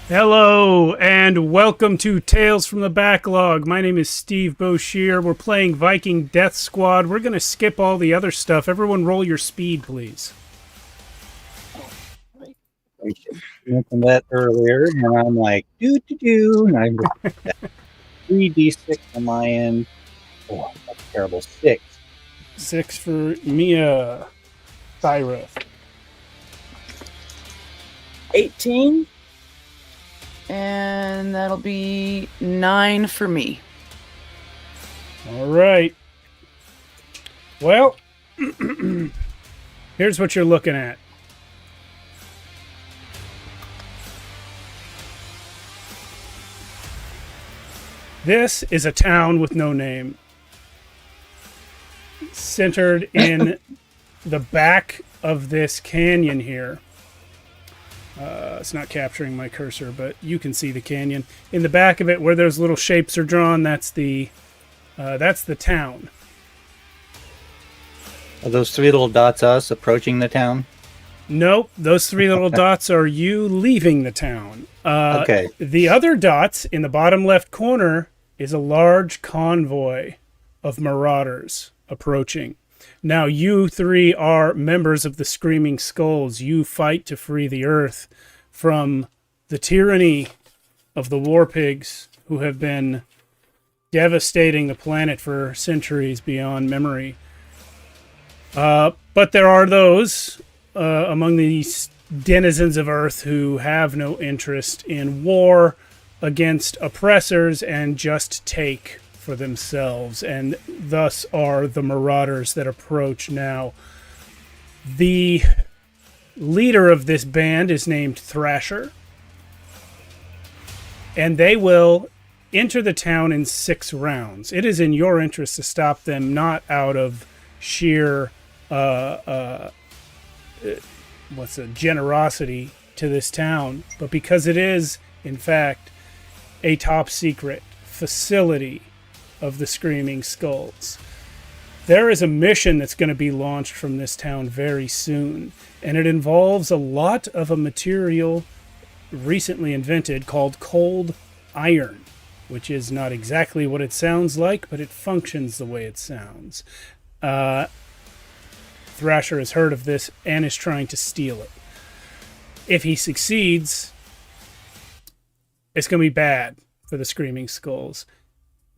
Hello, and welcome to Tales from the Backlog. My name is Steve Boshier. We're playing Viking Death Squad. We're going to skip all the other stuff. Everyone roll your speed, please. I mentioned that earlier, and I'm like, and I'm 3d6 on my end. Oh, that's terrible. 6. 6 for Mia. Thyra. 18. And that'll be 9 for me. All right. Well, here's what you're looking at. This is a town with no name. Centered in the back of this canyon here. It's not capturing my cursor, but you can see the canyon. In the back of it, where those little shapes are drawn, that's the town. Are those 3 little dots us approaching the town? Nope, those 3 little dots are you leaving the town. Okay. The other dots in the bottom left corner is a large convoy of marauders approaching. Now, you 3 are members of the Screaming Skulls. You fight to free the Earth from the tyranny of the war pigs who have been devastating the planet for centuries beyond memory. But there are those among these denizens of Earth who have no interest in war against oppressors and just take for themselves, and thus are the marauders that approach now. The leader of this band is named Thrasher, and they will enter the town in 6 rounds. It is in your interest to stop them, not out of sheer generosity to this town, but because it is, in fact, a top secret facility of the Screaming Skulls. There is a mission that's going to be launched from this town very soon, and it involves a lot of a material recently invented called cold iron, which is not exactly what it sounds like, but it functions the way it sounds. Thrasher has heard of this and is trying to steal it. If he succeeds, it's going to be bad for the Screaming Skulls.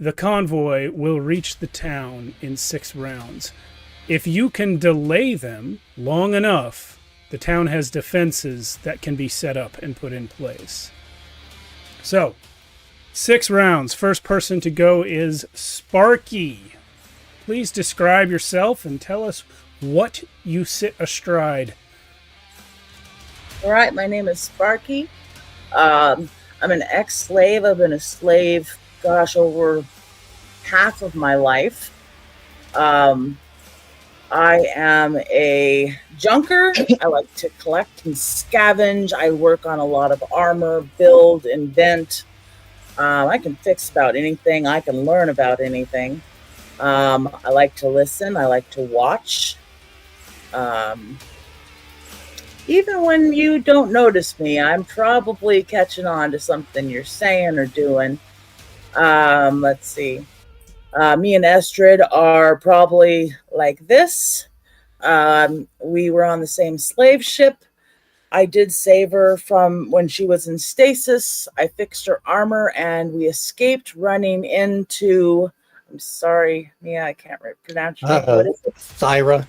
The convoy will reach the town in 6 rounds. If you can delay them long enough, the town has defenses that can be set up and put in place. So, 6 rounds. First person to go is Sparky. Please describe yourself and tell us what you sit astride. All right, my name is Sparky. I'm an ex-slave. I've been a slave, over half of my life. I am a junker. I like to collect and scavenge. I work on a lot of armor, build, invent. I can fix about anything. I can learn about anything. I like to listen. I like to watch. Even when you don't notice me, I'm probably catching on to something you're saying or doing. Let's see. Me and Estrid are probably like this. We were on the same slave ship. I did save her from when she was in stasis. I fixed her armor and we escaped running into... I'm sorry, Mia, I can't pronounce your name. What is it? Thyra.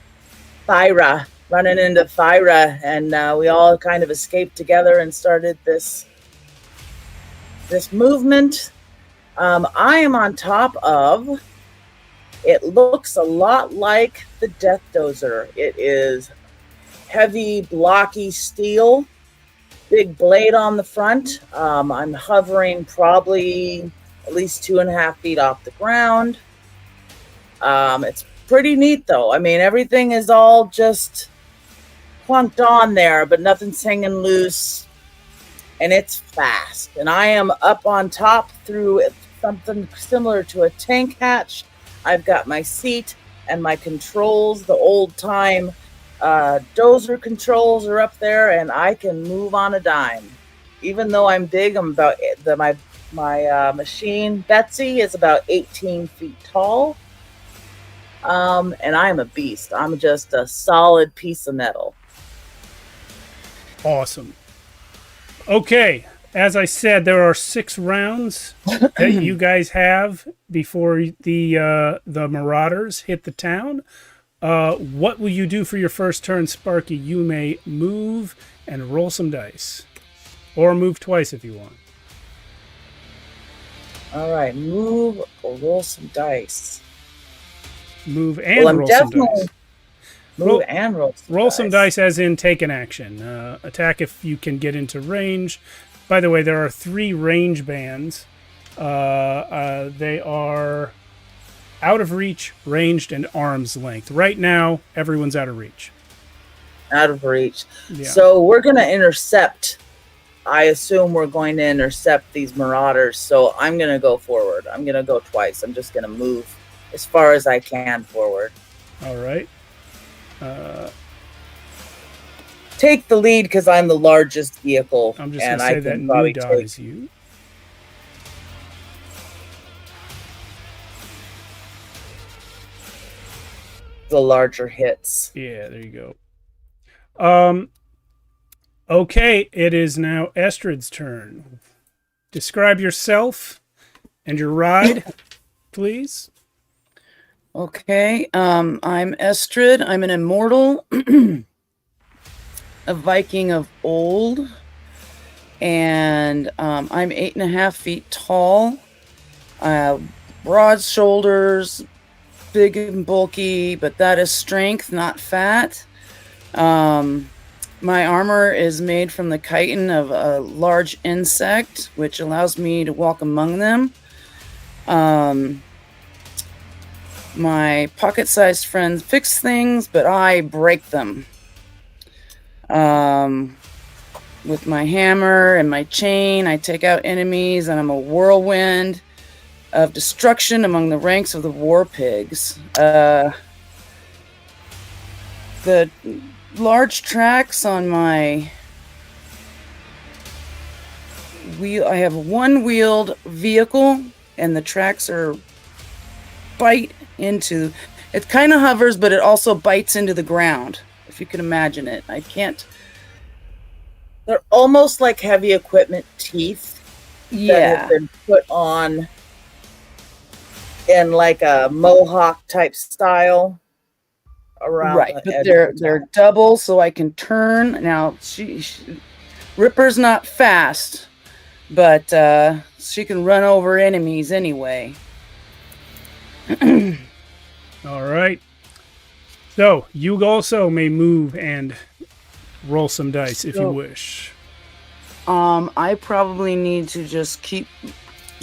Thyra. Running into Thyra, and we all kind of escaped together and started this movement. I am on top of... It looks a lot like the Death Dozer. It is heavy, blocky steel, big blade on the front. I'm hovering probably at least 2.5 feet off the ground. It's pretty neat, though. I mean, everything is all just clunked on there, but nothing's hanging loose, and it's fast. And I am up on top through something similar to a tank hatch. I've got my seat and my controls, the old time dozer controls are up there, and I can move on a dime. even though I'm big, I'm about my machine Betsy is about 18 feet tall. And I'm a beast. I'm just a solid piece of metal. Awesome. Okay, as I said, there are 6 rounds that you guys have before the Marauders hit the town. What will you do for your first turn, Sparky? You may move and roll some dice, or move twice if you want. All right, move or roll some dice. Move and roll some dice. Move and roll some dice as in take an action. Attack if you can get into range. By the way, there are 3 range bands. They are out of reach, ranged, and arm's length. Right now, everyone's out of reach. Out of reach. Yeah. So we're going to intercept. I assume we're going to intercept these Marauders. So I'm going to go forward. I'm going to go twice. I'm just going to move as far as I can forward. All right. Take the lead because I'm the largest vehicle. I'm just going to say that new dot is you. The larger hits. Yeah, there you go. Okay, it is now Estrid's turn. Describe yourself and your ride, please. Okay, I'm Estrid. I'm an immortal, a Viking of old, and I'm 8.5 feet tall, broad shoulders, big and bulky, but that is strength, not fat. My armor is made from the chitin of a large insect, which allows me to walk among them. My pocket-sized friends fix things, but I break them. With my hammer and my chain, I take out enemies, and I'm a whirlwind of destruction among the ranks of the war pigs. The large tracks on my wheel, I have one-wheeled vehicle, and the tracks bite into, it kind of hovers, but it also bites into the ground, if you can imagine it. I can't. They're almost like heavy equipment teeth that have been put on in like a mohawk type style around. Right, but they're double, so I can turn. Now, Ripper's not fast, but she can run over enemies anyway. All right. So, you also may move and roll some dice if you wish. I probably need to just keep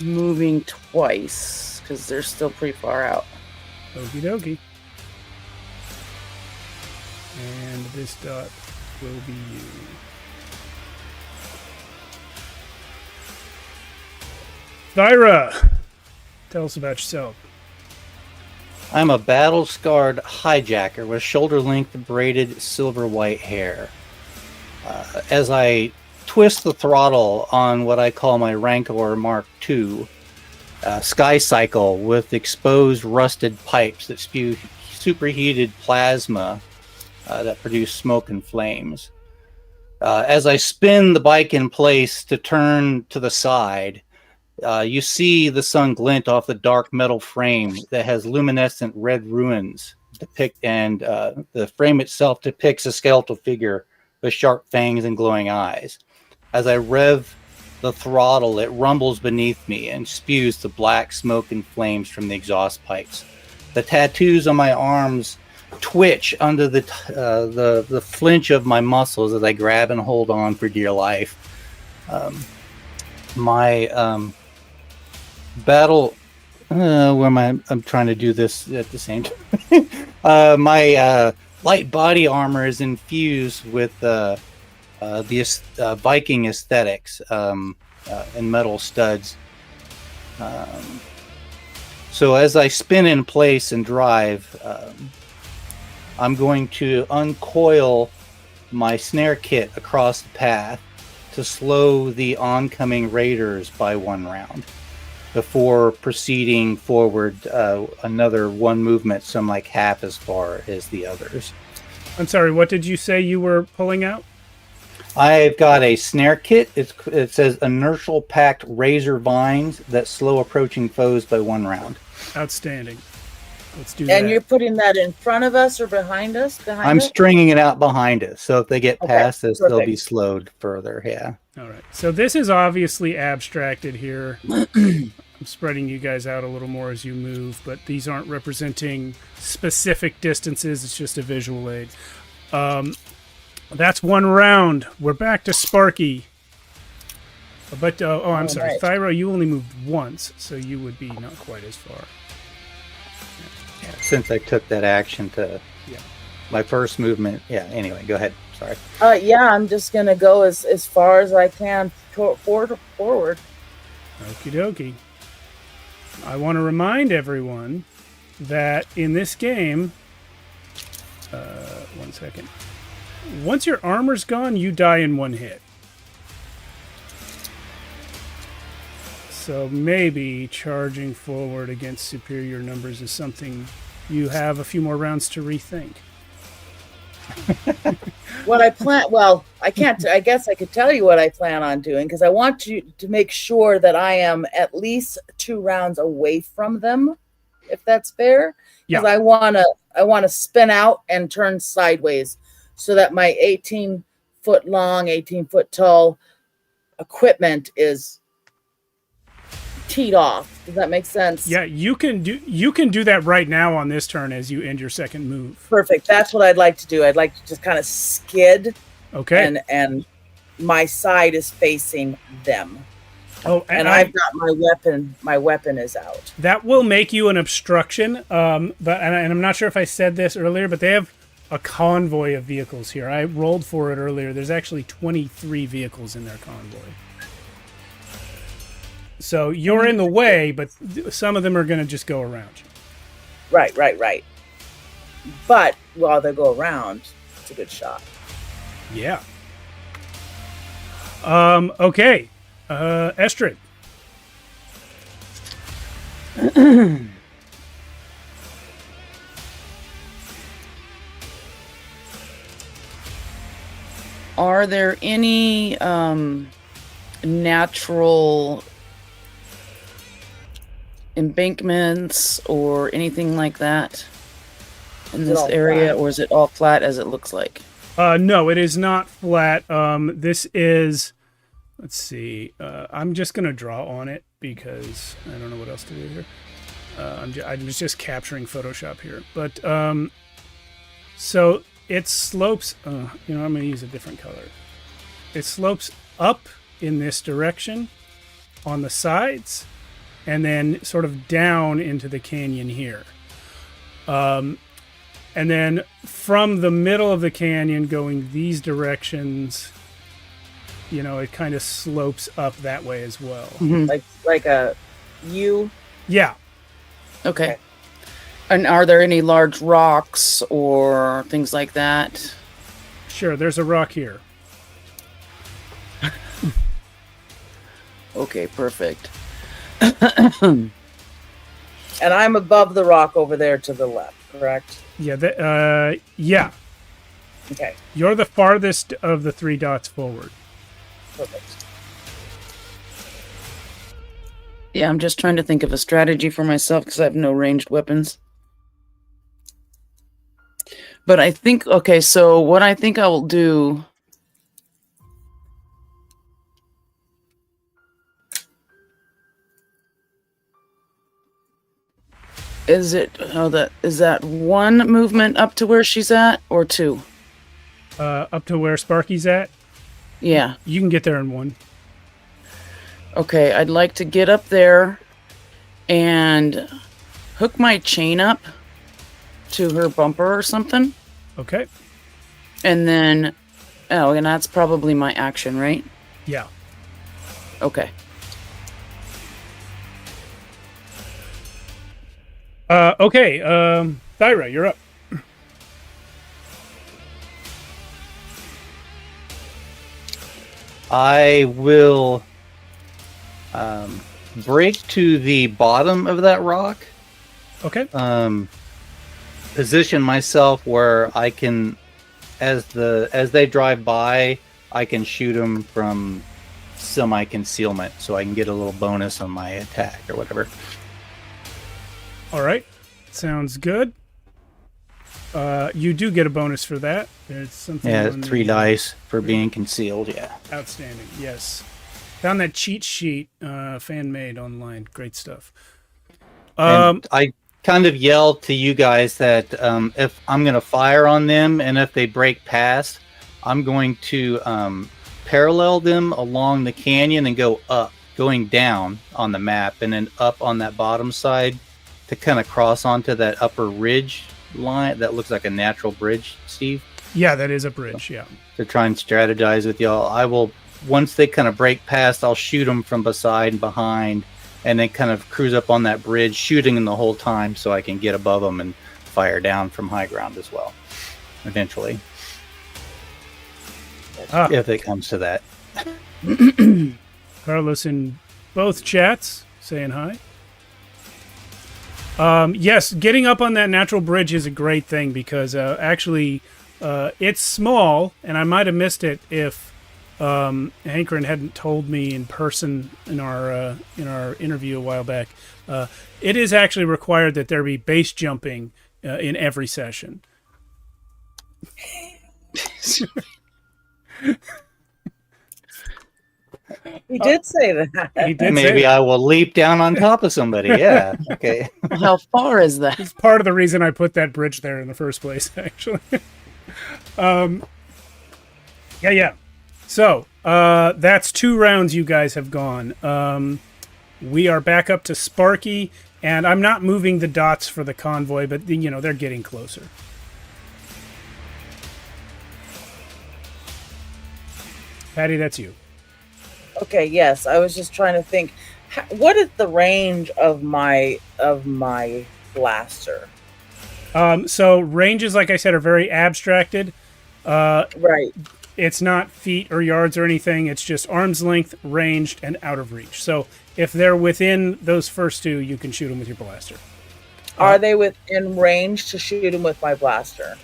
moving twice, because they're still pretty far out. Okie dokie. And this dot will be you. Thyra, tell us about yourself. I'm a battle-scarred hijacker with shoulder-length braided silver-white hair. As I twist the throttle on what I call my Rancor Mark II, Sky Cycle with exposed rusted pipes that spew superheated plasma that produce smoke and flames. As I spin the bike in place to turn to the side, you see the sun glint off the dark metal frame that has luminescent red runes and the frame itself depicts a skeletal figure with sharp fangs and glowing eyes. As I rev the throttle, it rumbles beneath me and spews the black smoke and flames from the exhaust pipes. The tattoos on my arms twitch under the flinch of my muscles as I grab and hold on for dear life. My battle where am I? I'm trying to do this at the same time. My light body armor is infused with the Viking aesthetics and metal studs. So as I spin in place and drive, I'm going to uncoil my snare kit across the path to slow the oncoming raiders by 1 round before proceeding forward another 1 movement, some like half as far as the others. I'm sorry, what did you say you were pulling out? I've got a snare kit. It says inertial packed razor vines that slow approaching foes by 1 round. Outstanding. Let's do that. And you're putting that in front of us or behind us? I'm stringing it out behind us, so if they get past us, they'll be slowed further. Yeah. All right. So this is obviously abstracted here. I'm spreading you guys out a little more as you move, but these aren't representing specific distances. It's just a visual aid. That's 1 round. We're back to Sparky. But, I'm sorry. Right. Thyro, you only moved once, so you would be not quite as far. Since I took that action to my first movement. Yeah, anyway, go ahead. Sorry. I'm just going to go as far as I can forward. Okie dokie. I want to remind everyone that in this game, 1 second. Once your armor's gone, you die in 1 hit. So maybe charging forward against superior numbers is something you have a few more rounds to rethink. What I plan, well, I can't, I guess I could tell you what I plan on doing because I want you to make sure that I am at least 2 rounds away from them, if that's fair. Because I want to spin out and turn sideways so that my 18-foot long, 18-foot tall equipment is teed off. Does that make sense? Yeah, you can do that right now on this turn as you end your second move. Perfect. That's what I'd like to do. I'd like to just kind of skid. Okay. And my side is facing them. Oh, and I've got my weapon. My weapon is out. That will make you an obstruction. But I'm not sure if I said this earlier, but they have a convoy of vehicles here. I rolled for it earlier. There's actually 23 vehicles in their convoy. So you're in the way, but some of them are going to just go around you. Right. But while they go around, it's a good shot. Yeah. Okay. Estrid. Are there any natural embankments or anything like that in this area, or is it all flat as it looks like? No, it is not flat. This is, let's see. I'm just going to draw on it because I don't know what else to do here. I was just capturing Photoshop here. But, so it slopes, I'm going to use a different color. It slopes up in this direction on the sides and then sort of down into the canyon here. And then from the middle of the canyon going these directions, it kind of slopes up that way as well. Mm-hmm. Like a U? Yeah. Okay. And are there any large rocks or things like that? Sure, there's a rock here. Okay, perfect. And I'm above the rock over there to the left, correct? Yeah, yeah. Okay. You're the farthest of the 3 dots forward. Perfect. Yeah, I'm just trying to think of a strategy for myself because I have no ranged weapons. But I think, okay, so what I think I will do is that 1 movement up to where she's at or 2? Up to where Sparky's at? Yeah. You can get there in 1. Okay, I'd like to get up there and hook my chain up to her bumper or something. Okay. And then, and that's probably my action, right? Yeah. Okay. Okay, Thyra, you're up. I will break to the bottom of that rock. Okay. Position myself where I can, as they drive by, I can shoot them from semi-concealment, so I can get a little bonus on my attack or whatever. All right. Sounds good. You do get a bonus for that. There's something. Yeah, on 3 the- dice for being concealed. Yeah. Outstanding. Yes. Found that cheat sheet, fan made online. Great stuff. And I kind of yell to you guys that if I'm going to fire on them and if they break past, I'm going to parallel them along the canyon and go up, going down on the map and then up on that bottom side to kind of cross onto that upper ridge line that looks like a natural bridge, Steve. Yeah, that is a bridge. Yeah. To try and strategize with y'all. I will, once they kind of break past, I'll shoot them from beside and behind and then kind of cruise up on that bridge, shooting them the whole time so I can get above them and fire down from high ground as well, eventually. If it comes to that. Carlos in both chats saying hi. Yes, getting up on that natural bridge is a great thing because actually it's small, and I might have missed it if Hankerin hadn't told me in person in our interview a while back. It is actually required that there be base jumping in every session. He did say that. He did say Maybe that. I will leap down on top of somebody. Yeah. Okay. How far is that? It's part of the reason I put that bridge there in the first place, actually. Yeah. So, that's 2 rounds you guys have gone. We are back up to Sparky, and I'm not moving the dots for the convoy, but, they're getting closer. Patty, that's you. Okay, yes. I was just trying to think. What is the range of my blaster? So ranges, like I said, are very abstracted. Right. It's not feet or yards or anything. It's just arm's length, ranged, and out of reach. So if they're within those first 2, you can shoot them with your blaster. Are they within range to shoot him with my blaster?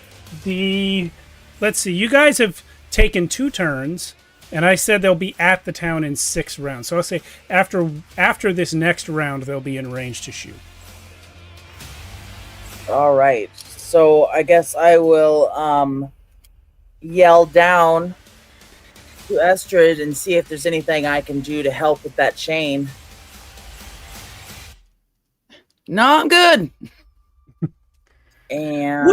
Let's see. You guys have taken 2 turns, and I said they'll be at the town in 6 rounds. So I'll say after this next round, they'll be in range to shoot. All right. So I guess I will yell down to Estrid and see if there's anything I can do to help with that chain. No, I'm good. And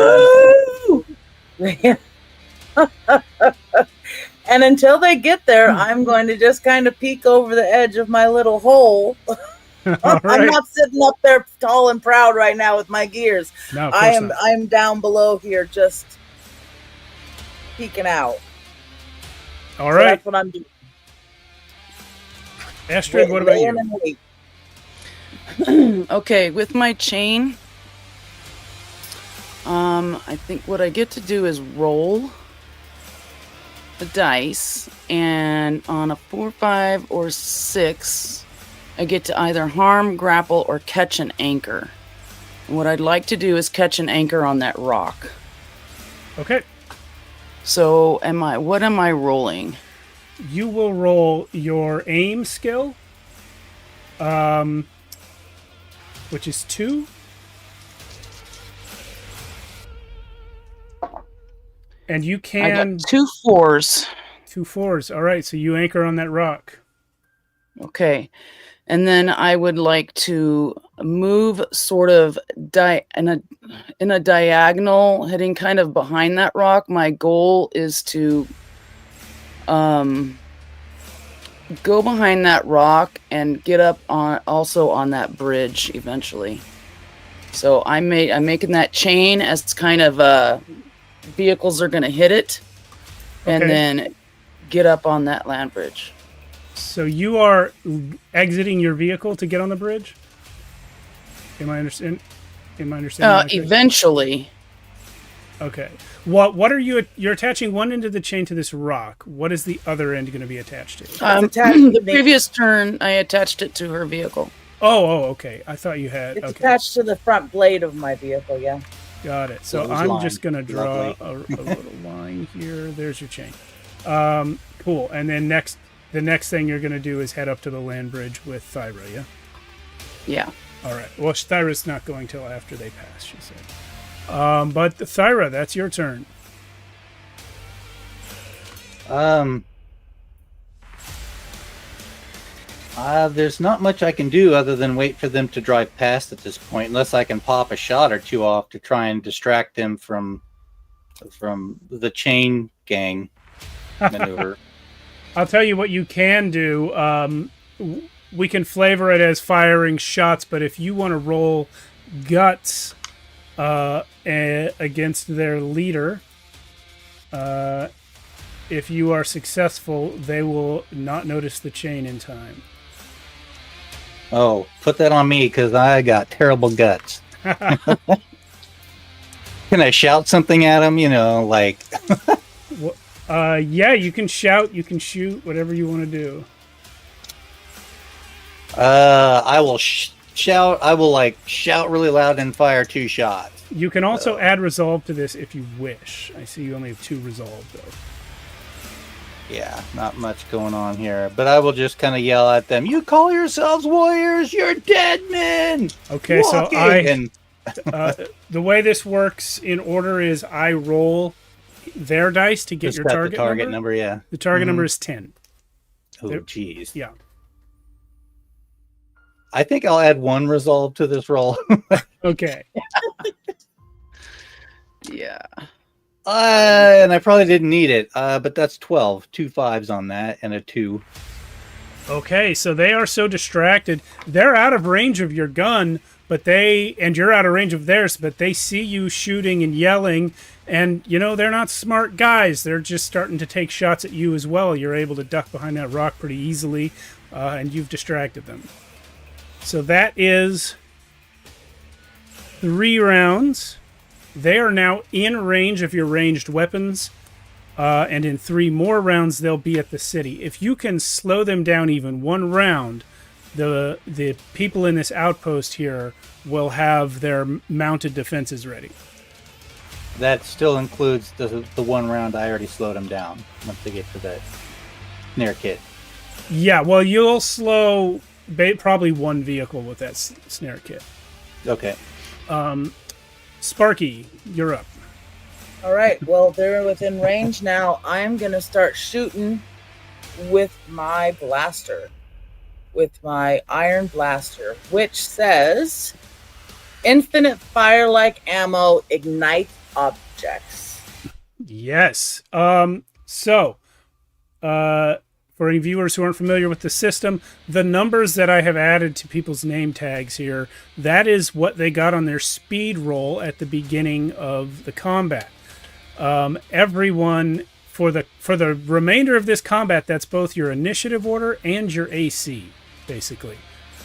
and until they get there, I'm going to just kind of peek over the edge of my little hole. All right. I'm not sitting up there tall and proud right now with my gears. No, of course not. I'm down below here just peeking out. All So right. that's what I'm doing. Astrid, what about Laying you? in wait. Okay, with my chain, I think what I get to do is roll the dice, and on a 4, 5, or 6, I get to either harm, grapple, or catch an anchor. And what I'd like to do is catch an anchor on that rock. Okay. So what am I rolling? You will roll your aim skill, which is 2. And you I can got 2 4s. 2 4s. All right, so you anchor on that rock. Okay. And then I would like to move sort of in a diagonal, heading kind of behind that rock. My goal is to go behind that rock and get up on that bridge eventually. So I'm making that chain as kind of vehicles are going to hit it, and Okay. then get up on that land bridge. So you are exiting your vehicle to get on the bridge? Am I understanding? That correct? Eventually. Okay. What are you? You're attaching one end of the chain to this rock. What is the other end going to be attached to? attached to The me. previous turn, I attached it to her vehicle. Oh, okay. I thought you had. It's Okay, attached to the front blade of my vehicle, yeah. got it. So Little I'm line. just going to draw a little line here. There's your chain. Cool. And then the next thing you're going to do is head up to the land bridge with Thyra, yeah? Yeah. All right. Well, Thyra's not going till after they pass, she said. But Thyra, that's your turn. There's not much I can do other than wait for them to drive past at this point, unless I can pop a shot or two off to try and distract them from the chain gang maneuver. I'll tell you what you can do. We can flavor it as firing shots, but if you want to roll guts against their leader, if you are successful, they will not notice the chain in time. Oh, put that on me because I got terrible guts. Can I shout something at them? You know, like. Yeah, you can shout, you can shoot, whatever you want to do. I will shout. I will shout really loud and fire 2 shots. You can also add resolve to this if you wish. I see you only have 2 resolve though. Yeah, not much going on here, but I will just kind of yell at them. You call yourselves warriors? You're dead men. Okay, walking. The way this works in order is I roll their dice to get Just your got target, the target number. Yeah. The target number is 10. Oh, jeez. Yeah. I think I'll add 1 resolve to this roll. Okay. Yeah. And I probably didn't need it, but that's 12. 2 5s on that and a 2. Okay, so they are so distracted. They're out of range of your gun, and you're out of range of theirs, but they see you shooting and yelling, and, they're not smart guys. They're just starting to take shots at you as well. You're able to duck behind that rock pretty easily, and you've distracted them. So that is 3 rounds. They are now in range of your ranged weapons, and in 3 more rounds they'll be at the city. If you can slow them down even 1 round, the people in this outpost here will have their mounted defenses ready. That still includes the 1 round I already slowed them down once they get to the snare kit. Yeah, well, you'll slow probably 1 vehicle with that snare kit. Okay. Sparky, you're up. All right, well, they're within range now. I'm going to start shooting with my blaster, with my iron blaster, which says infinite fire-like ammo, ignite objects. Yes. For any viewers who aren't familiar with the system, the numbers that I have added to people's name tags here, that is what they got on their speed roll at the beginning of the combat. Everyone, for the remainder of this combat, that's both your initiative order and your AC, basically.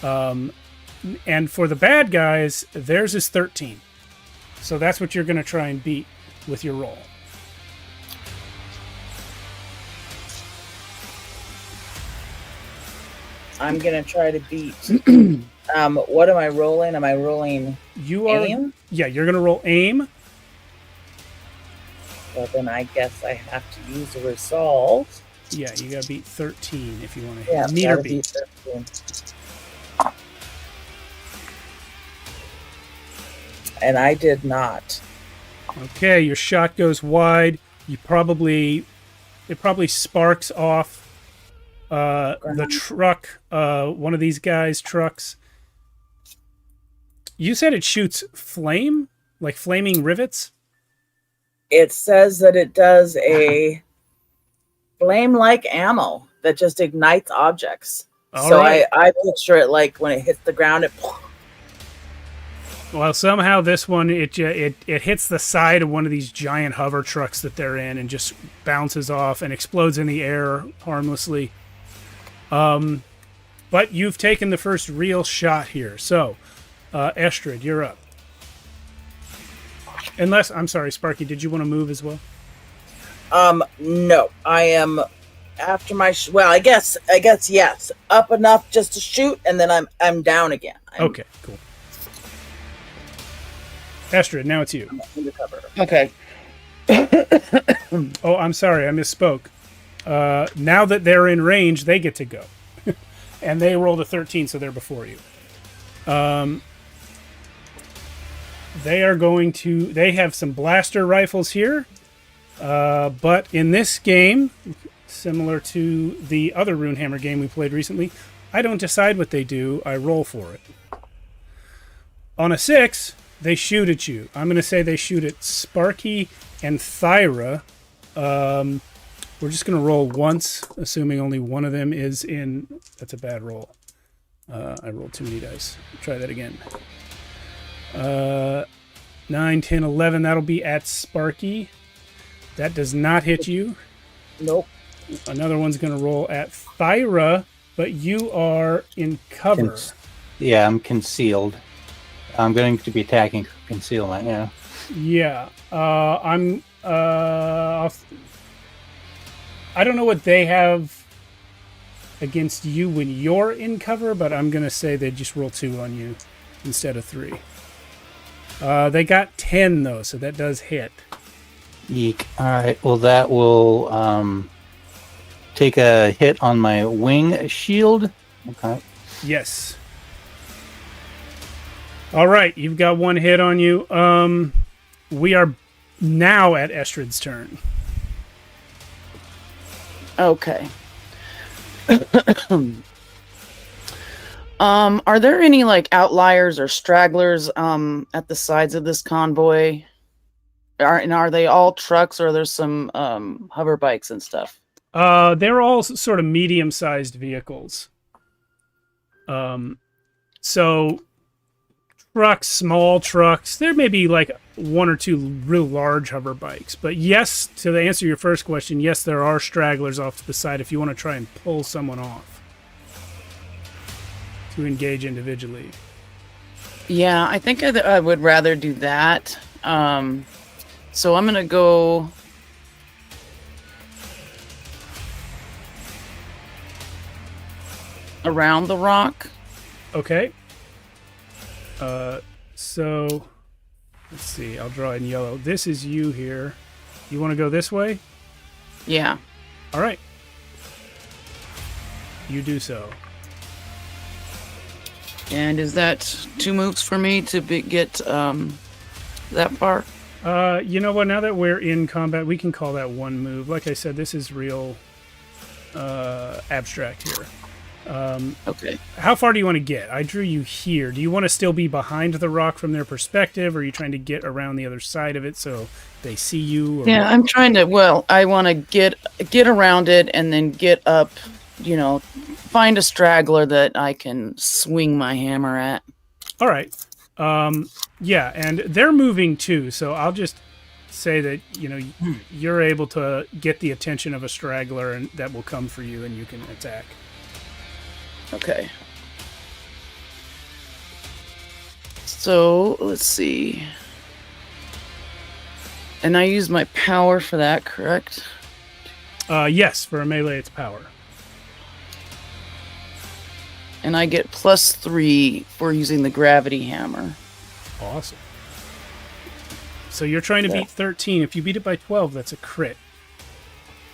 And for the bad guys, theirs is 13. So that's what you're going to try and beat with your roll. I'm going to try to beat... what am I rolling? Am I rolling aim? Yeah, you're going to roll aim. Well, then I guess I have to use a resolve. Yeah, you got to beat 13 if you want to Yeah, meter gotta beat. 13. And I did not. Okay, your shot goes wide. It probably sparks off the truck, one of these guys' trucks. You said it shoots flame? Like flaming rivets? It says that it does a flame-like ammo that just ignites objects. All so right. I picture it like when it hits the ground, it... Well, somehow this one, it hits the side of one of these giant hover trucks that they're in and just bounces off and explodes in the air harmlessly. But you've taken the first real shot here. So, Estrid, you're up. Unless, I'm sorry, Sparky, did you want to move as well? No, I am after my. Well, I guess yes. Up enough just to shoot, and then I'm down again. Okay, cool. Astrid, now it's you. Undercover. Okay. Oh, I'm sorry, I misspoke. Now that they're in range, they get to go. And they rolled a 13, so they're before you. They are going to... They have some blaster rifles here. But in this game, similar to the other Runehammer game we played recently, I don't decide what they do, I roll for it. On a 6, they shoot at you. I'm going to say they shoot at Sparky and Thyra. We're just going to roll once, assuming only one of them is in... That's a bad roll. I rolled too many dice. Try that again. 9, 10, 11. That'll be at Sparky. That does not hit you. Nope. Another one's going to roll at Thyra, but you are in cover. Yeah, I'm concealed. I'm going to be attacking concealment, yeah. Yeah. I don't know what they have against you when you're in cover, but I'm going to say they just roll 2 on you instead of 3. They got 10, though, so that does hit. Yeek. All right. Well, that will take a hit on my wing shield. Okay. Yes. All right, you've got 1 hit on you. We are now at Estrid's turn. Okay. Are there any like outliers or stragglers at the sides of this convoy? Are they all trucks, or there's some hover bikes and stuff? They're all sort of medium-sized vehicles. So trucks, small trucks. There may be like 1 or 2 real large hover bikes. But yes, to answer your first question, yes, there are stragglers off to the side if you want to try and pull someone off to engage individually. Yeah, I think I would rather do that. So I'm going to go... around the rock. Okay. So let's see. I'll draw in yellow. This is you here. You want to go this way? Yeah. All right. You do so. And is that 2 moves for me to get that far? You know what? Now that we're in combat, we can call that 1 move. Like I said, this is real abstract here. Okay. How far do you want to get? I drew you here. Do you want to still be behind the rock from their perspective, or are you trying to get around the other side of it so they see you? Or Yeah, I'm trying to. Well, I want to get around it and then get up. You know, find a straggler that I can swing my hammer at. All right. Yeah, and they're moving too, so I'll just say that, you know, you're able to get the attention of a straggler, and that will come for you, and you can attack. Okay. So, let's see. And I use my power for that, correct? Yes, for a melee, it's power. And I get +3 for using the gravity hammer. Awesome. So you're trying to beat 13. If you beat it by 12, that's a crit.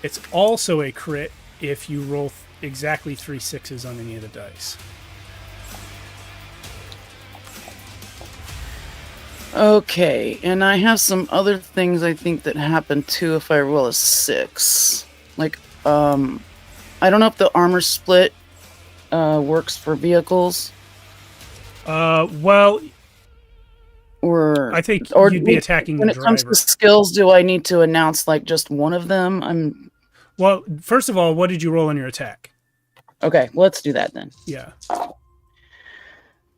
It's also a crit if you roll exactly 3 6s on any of the dice. Okay, and I have some other things I think that happen too if I roll a 6. Like, I don't know if the armor split works for vehicles. Well, or I think or you'd be attacking when the it driver. comes to skills, do I need to announce like just one of them? Well, first of all, what did you roll on your attack? Okay, well, let's do that then. Yeah.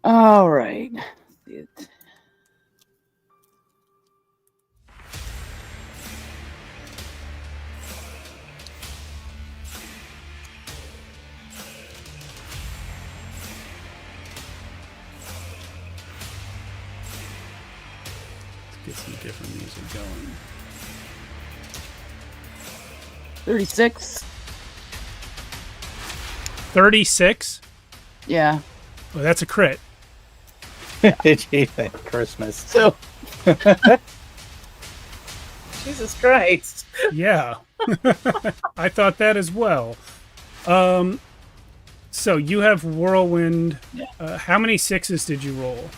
All right. Good. get some different music going. 36. 36? Yeah. Well, that's a crit. Christmas. So, Jesus Christ. Yeah. I thought that as well. So you have whirlwind. How many 6s did you roll?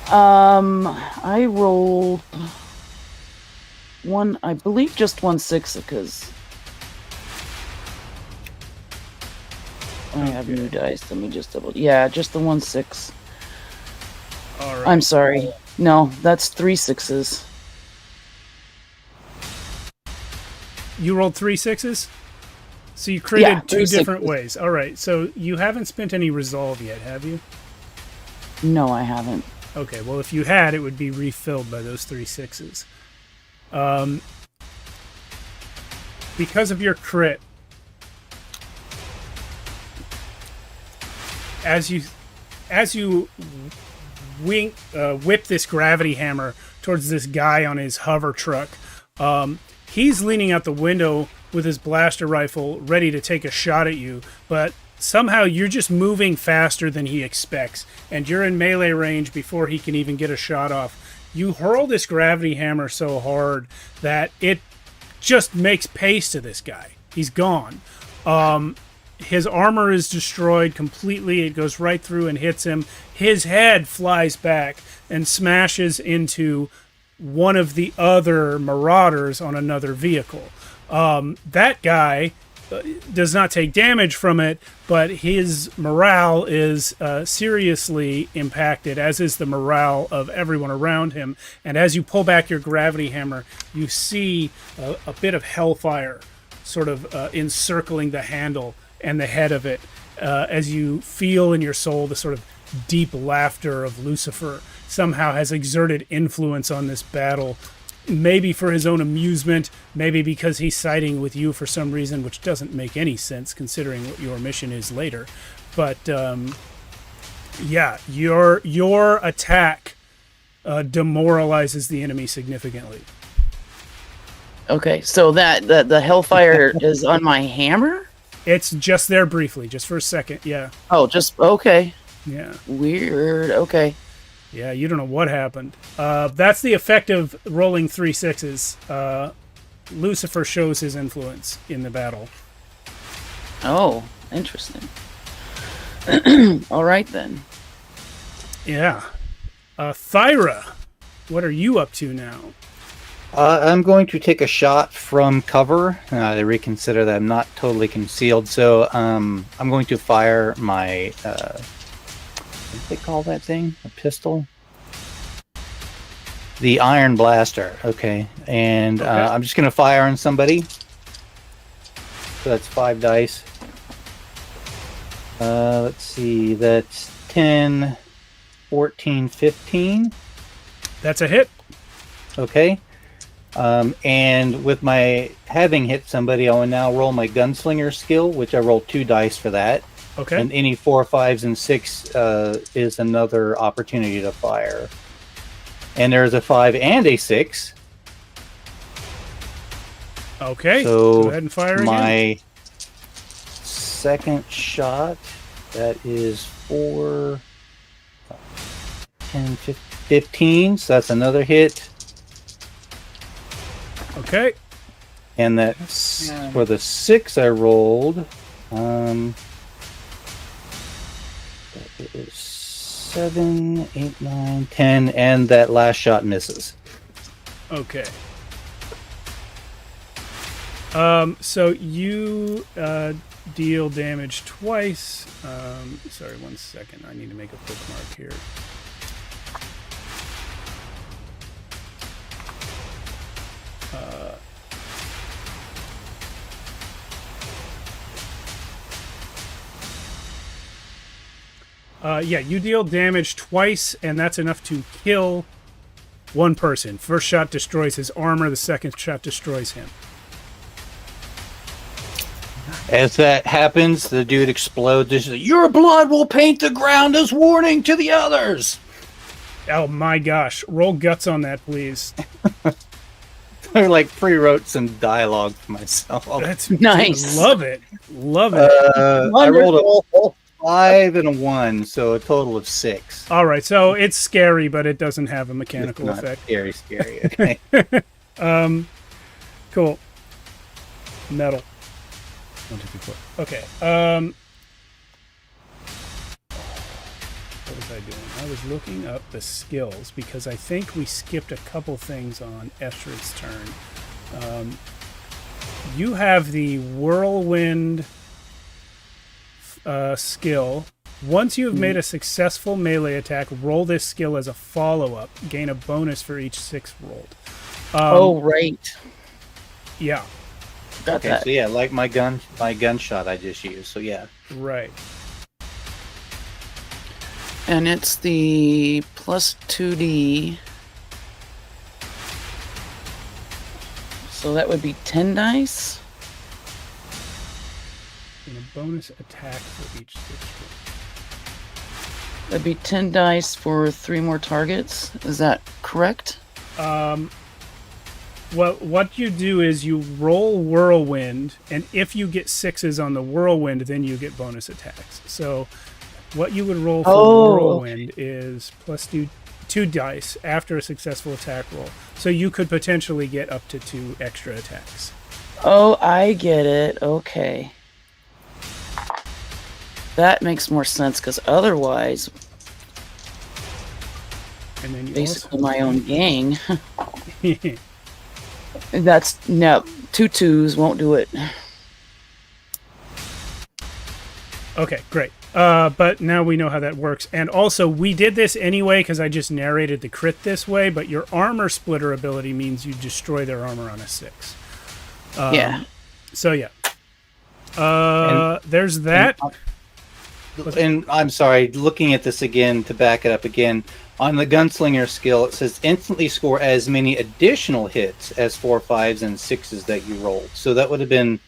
I rolled one, I believe just 1 6 because I have new dice. Let me just double. Yeah, just the 1 6. All right. I'm sorry. No, that's 3 6s. You rolled 3 6s? So you critted 2 3 different 6s. ways. All right. So you haven't spent any resolve yet, have you? No, I haven't. Okay. Well, if you had, it would be refilled by those 3 6s. Because of your crit, as you whip this gravity hammer towards this guy on his hover truck, he's leaning out the window with his blaster rifle ready to take a shot at you, but somehow you're just moving faster than he expects, and you're in melee range before he can even get a shot off. You hurl this gravity hammer so hard that it just makes pace to this guy. He's gone. His armor is destroyed completely. It goes right through and hits him. His head flies back and smashes into one of the other marauders on another vehicle. That guy does not take damage from it, but his morale is seriously impacted, as is the morale of everyone around him. And as you pull back your gravity hammer, you see a bit of hellfire sort of encircling the handle and the head of it, as you feel in your soul the sort of deep laughter of Lucifer somehow has exerted influence on this battle, maybe for his own amusement, maybe because he's siding with you for some reason, which doesn't make any sense considering what your mission is later. But yeah, your attack demoralizes the enemy significantly. Okay, so that the hellfire is on my hammer? It's just there briefly, just for a second. Yeah. Oh, just okay. Yeah. Weird. Okay. Yeah, you don't know what happened. That's the effect of rolling 3 6s. Lucifer shows his influence in the battle. Oh, interesting. All right then. Yeah. Thyra, what are you up to now? I'm going to take a shot from cover. I reconsider that I'm not totally concealed, so I'm going to fire my what do they call that thing? A pistol? The Iron Blaster. Okay, and Okay. I'm just going to fire on somebody. So that's 5 dice. Let's see, that's 10, 14, 15. That's a hit. Okay. And with my having hit somebody, I will now roll my gunslinger skill, which I rolled 2 dice for that. Okay. And any 4, 5s, and 6 is another opportunity to fire. And there's a 5 and a 6. Okay. So go ahead and fire again. my second shot, that is 4, 10, 15. So that's another hit. Okay. And that's for the 6 I rolled. That is 7, 8, 9, 10, and that last shot misses. Okay. So you deal damage twice. Sorry, 1 second. I need to make a bookmark here. Yeah, you deal damage twice, and that's enough to kill one person. First shot destroys his armor, the second shot destroys him. As that happens, the dude explodes. This is, your blood will paint the ground as warning to the others. Oh my gosh. Roll guts on that, please. I like pre-wrote some dialogue for myself. That's Nice. Love it. Love it. I rolled a Wonderful. 5 and a 1, so a total of 6. All right. So it's scary, but it doesn't have a mechanical It's not effect. scary. Okay. Cool. Metal. 1, 2, 3, 4. Okay. What was I doing? I was looking up the skills because I think we skipped a couple things on Estrid's turn. You have the whirlwind skill. Once you have made a successful melee attack, roll this skill as a follow-up. Gain a bonus for each 6 rolled. Oh, right. Yeah. Got Okay, that. so yeah, like my gunshot I just used. So yeah. Right. And it's the plus 2d. So that would be 10 dice. And a bonus attack for each 6 rolled. That'd be 10 dice for 3 more targets. Is that correct? Well, what you do is you roll whirlwind, and if you get 6s on the whirlwind, then you get bonus attacks. So what you would roll for whirlwind is plus 2 dice after a successful attack roll. So you could potentially get up to 2 extra attacks. Oh, I get it. Okay. That makes more sense because otherwise, And then you basically my own gang. also... That's no 2 2s won't do it. Okay, great. But now we know how that works. And also, we did this anyway because I just narrated the crit this way, but your armor splitter ability means you destroy their armor on a 6. Yeah. So, yeah. There's that. And I'm sorry, looking at this again to back it up again, on the gunslinger skill, it says instantly score as many additional hits as 4 5s and 6s that you rolled. So that would have been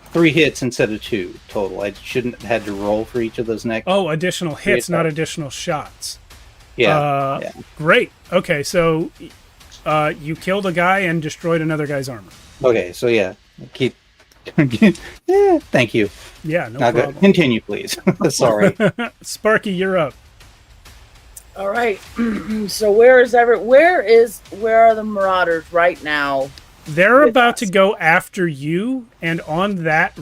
3 hits instead of 2 total. I shouldn't have had to roll for each of those next. Oh, additional hits, not additional shots. Yeah. Great. Okay, so you killed a guy and destroyed another guy's armor. Okay, so yeah, keep. Yeah, thank you. Yeah, no Now problem. continue, please. Sorry. Sparky, you're up. All right. So where are the Marauders right now? They're with about us? to go after you, and on that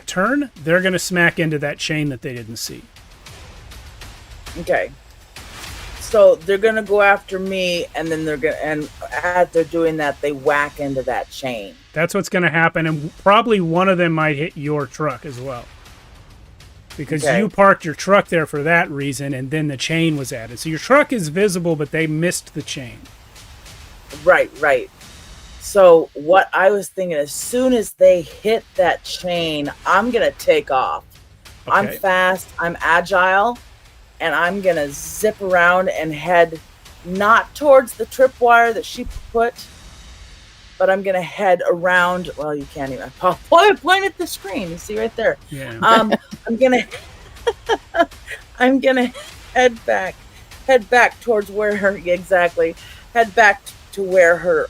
turn, they're going to smack into that chain that they didn't see. Okay. So they're gonna go after me, and then as they're doing that, they whack into that chain. That's what's going to happen, and probably one of them might hit your truck as well. Because Okay. you parked your truck there for that reason, and then the chain was added. So your truck is visible, but they missed the chain. Right. So what I was thinking, as soon as they hit that chain, I'm gonna take off. I'm Okay. fast, I'm agile, and I'm gonna zip around and head not towards the tripwire that she put, but I'm gonna head around. Well, you can't even point at the screen. You see right there. Yeah. I'm gonna head back towards where her head back to where her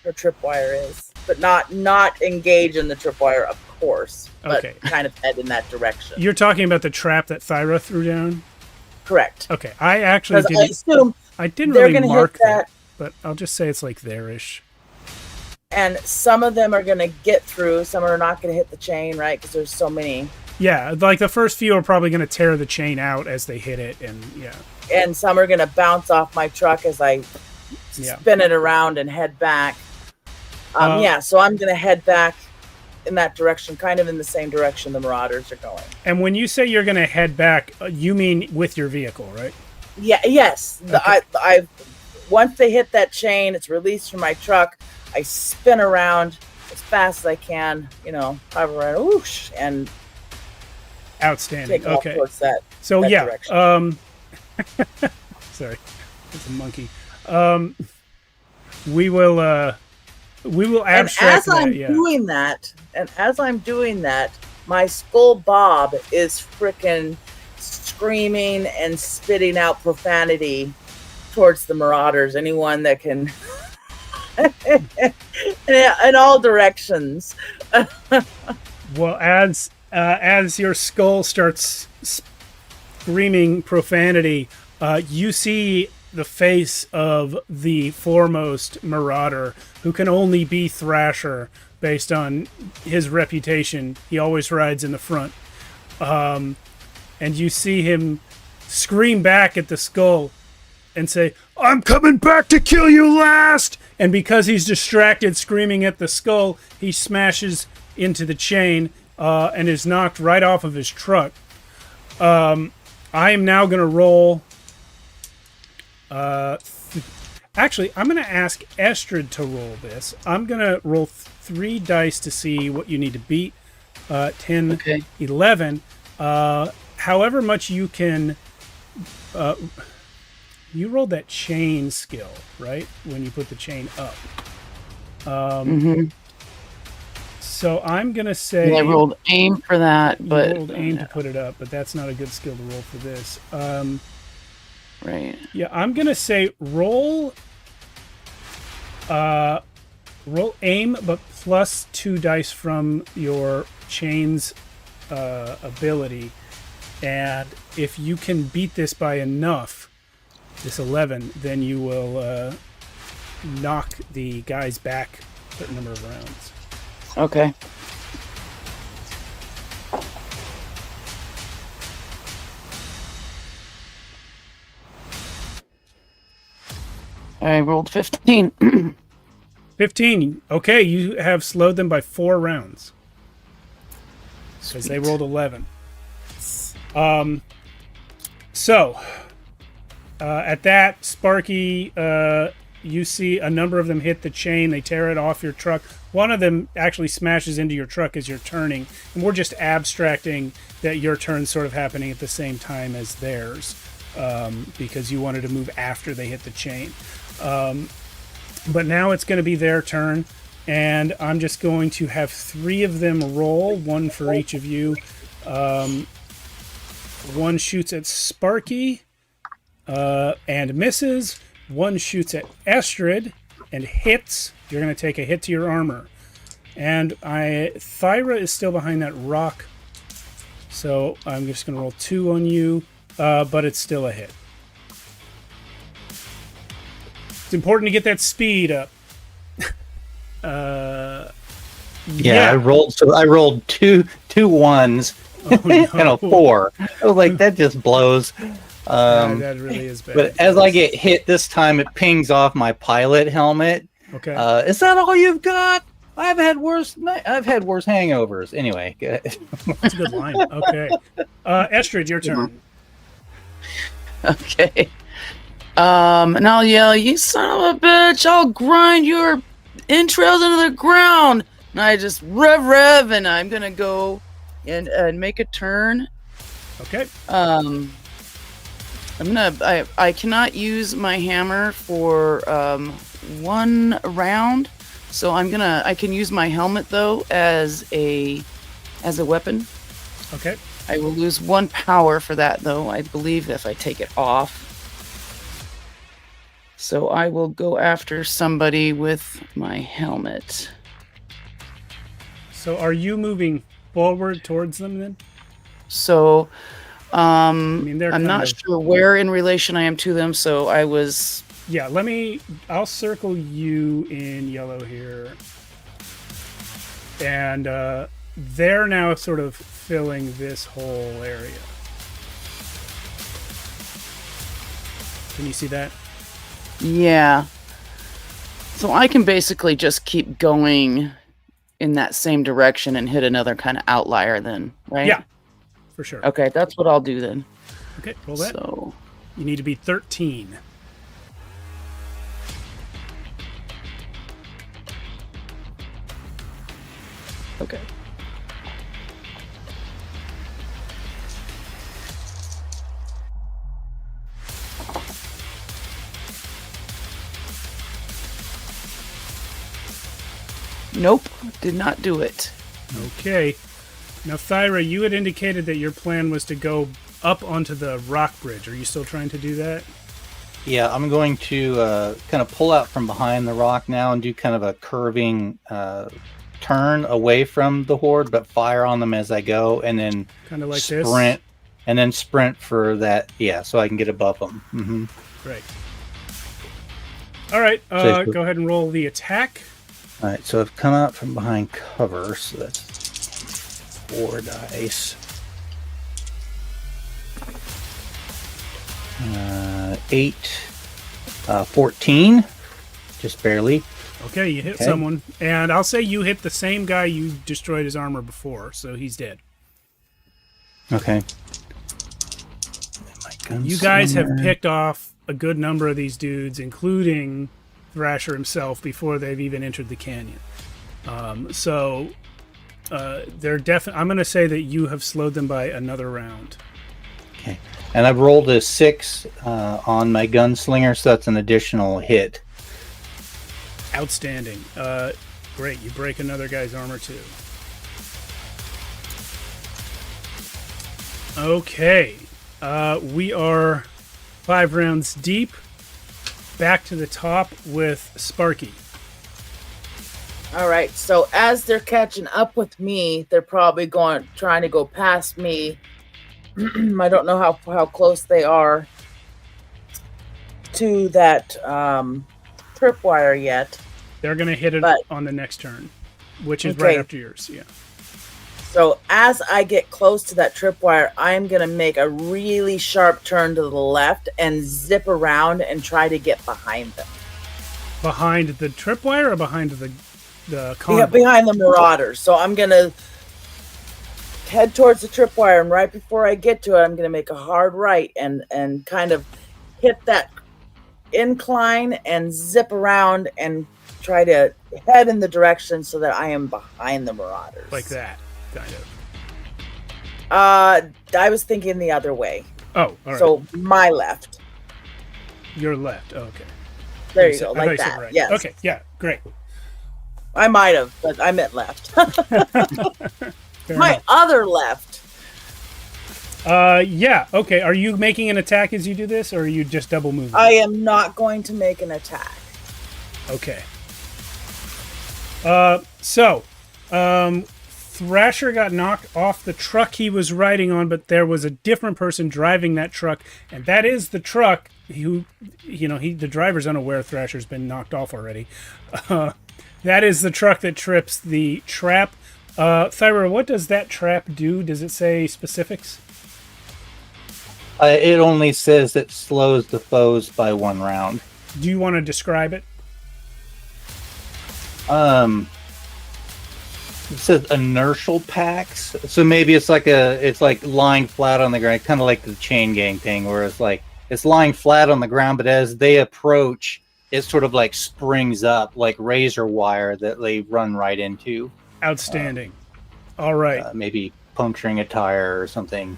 tripwire is, but not engage in the tripwire, of course, but Okay. kind of head in that direction. You're talking about the trap that Thyra threw down? Correct. Okay. I actually Because I didn't. assume I didn't they're really gonna mark hit that, but I'll just say it's like there-ish. and some of them are gonna get through. Some are not gonna hit the chain, right? Because there's so many. Yeah, like the first few are probably going to tear the chain out as they hit it, and yeah. And some are gonna bounce off my truck as I Yeah. spin it around and head back. So I'm gonna head back in that direction, kind of in the same direction the Marauders are going. And when you say you're going to head back, you mean with your vehicle, right? Yeah. Yes. Okay. I once they hit that chain, it's released from my truck. I spin around as fast as I can. Hover around, whoosh, and Outstanding. take off Okay. towards that. So that yeah. direction. Sorry, it's a monkey. We will And abstract as I'm that. Yeah. doing that, my skull bob is freaking screaming and spitting out profanity towards the marauders. Anyone that can, in all directions. Well, as your skull starts screaming profanity, you see the face of the foremost marauder, who can only be Thrasher based on his reputation. He always rides in the front. And you see him scream back at the skull and say, "I'm coming back to kill you last!" And because he's distracted screaming at the skull, he smashes into the chain and is knocked right off of his truck. I am now going to roll... Actually, I'm going to ask Estrid to roll this. I'm going to roll 3 dice to see what you need to beat. 10, Okay. 11. However much you can... you rolled that chain skill, right? When you put the chain up. So I'm going to say... I rolled aim for that, but... You rolled aim to put it up, but that's not a good skill to roll for this. Right. Yeah, I'm going to say roll aim, but plus 2 dice from your chain's ability. And if you can beat this by enough, this 11, then you will knock the guys back a certain number of rounds. Okay. I rolled 15. 15. Okay, you have slowed them by 4 rounds. Because they rolled 11. At that, Sparky, you see a number of them hit the chain. They tear it off your truck. One of them actually smashes into your truck as you're turning. And we're just abstracting that your turn's sort of happening at the same time as theirs. Because you wanted to move after they hit the chain. But now it's going to be their turn. And I'm just going to have 3 of them roll. 1 for each of you. One shoots at Sparky and misses. One shoots at Estrid and hits. You're going to take a hit to your armor. And Thyra is still behind that rock. So I'm just going to roll 2 on you, but it's still a hit. It's important to get that speed up. Yeah, I rolled two ones and a 4. I was like, that just blows. That really is bad. But as I get hit this time, it pings off my pilot helmet. Okay. Is that all you've got? I've had worse hangovers. Anyway, That's a good line. Okay. Estrid, your turn. Okay. And I'll yell, "You son of a bitch! I'll grind your entrails into the ground!" And I just rev, and I'm gonna go and make a turn. Okay. I cannot use my hammer for 1 round, so I can use my helmet though as a weapon. Okay. I will lose 1 power for that though, I believe, if I take it off. So I will go after somebody with my helmet. So are you moving forward towards them then? So they're I'm kind not of... sure where in relation I am to them, so I was... Yeah, I'll circle you in yellow here. And they're now sort of filling this whole area. Can you see that? Yeah. So I can basically just keep going in that same direction and hit another kind of outlier then, right? Yeah, for sure. Okay, that's what I'll do then. Okay, roll that. So You need to be 13. okay. Nope, did not do it. Okay. Now, Thyra, you had indicated that your plan was to go up onto the rock bridge. Are you still trying to do that? Yeah, I'm going to kind of pull out from behind the rock now and do kind of a curving turn away from the horde, but fire on them as I go, and then Kind of like sprint, this? and then sprint for that. Yeah, so I can get above them. Mm-hmm. Great. All right, So- go ahead and roll the attack. All right, so I've come out from behind cover, so that's 4 dice. 8, 14, just barely. Okay, you hit Okay. someone. And I'll say you hit the same guy you destroyed his armor before, so he's dead. Okay. My gun's You guys have somewhere. picked off a good number of these dudes, including Thrasher himself, before they've even entered the canyon. So they're definitely. I'm going to say that you have slowed them by another round. Okay. And I've rolled a 6 on my gunslinger, so that's an additional hit. Outstanding. Great. You break another guy's armor too. Okay. We are 5 rounds deep. Back to the top with Sparky. All right. So as they're catching up with me, they're probably trying to go past me. I don't know how close they are to that tripwire yet. They're going to hit it But- on the next turn, which is Okay. right after yours. Yeah. So as I get close to that tripwire, I'm going to make a really sharp turn to the left and zip around and try to get behind them. Behind the tripwire or behind the convoy? Behind the marauders. So I'm going to head towards the tripwire, and right before I get to it, I'm going to make a hard right and kind of hit that incline and zip around and try to head in the direction so that I am behind the marauders. Like that, kind of. I was thinking the other way. Oh, all right. So my left. Your left. Okay. There you said- go, I thought like said that. right. Yes. Okay. Yeah. Great. I might have, but I meant left. Fair My enough. other left. Yeah. Okay. Are you making an attack as you do this, or are you just double moving? I am not going to make an attack. Okay. Thrasher got knocked off the truck he was riding on, but there was a different person driving that truck, and that is the truck who, the driver's unaware Thrasher's been knocked off already. That is the truck that trips the trap. Thyra, what does that trap do? Does it say specifics? It only says it slows the foes by 1 round. Do you want to describe it? It says inertial packs, so maybe it's like lying flat on the ground, kind of like the chain gang thing, where it's lying flat on the ground, but as they approach, it sort of like springs up like razor wire that they run right into. Outstanding. All right. Maybe puncturing a tire or something.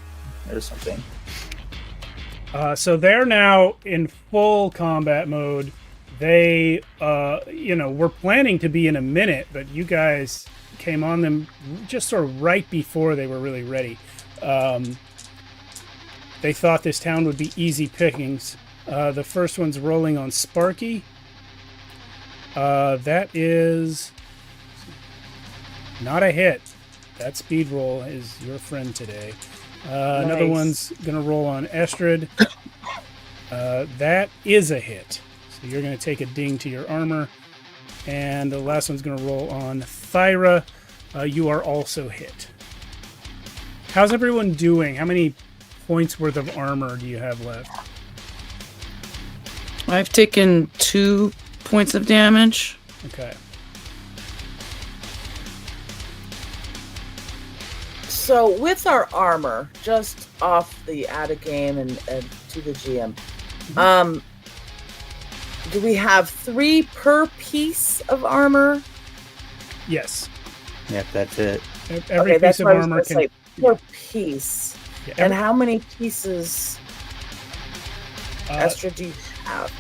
So they're now in full combat mode. They, were planning to be in a minute, but you guys came on them just sort of right before they were really ready. They thought this town would be easy pickings. The first one's rolling on Sparky. That is not a hit. That speed roll is your friend today. Another Nice. one's going to roll on Estrid. That is a hit. So you're going to take a ding to your armor. And the last one's going to roll on Thyra. You are also hit. How's everyone doing? How many points worth of armor do you have left? I've taken 2 points of damage. Okay. So with our armor, just off the out of game and to the GM, do we have 3 per piece of armor? Yes. Yep, that's it. Every Okay, that's piece of what I was armor gonna can. say, per piece. Yeah, And how many pieces, Esther, do you have?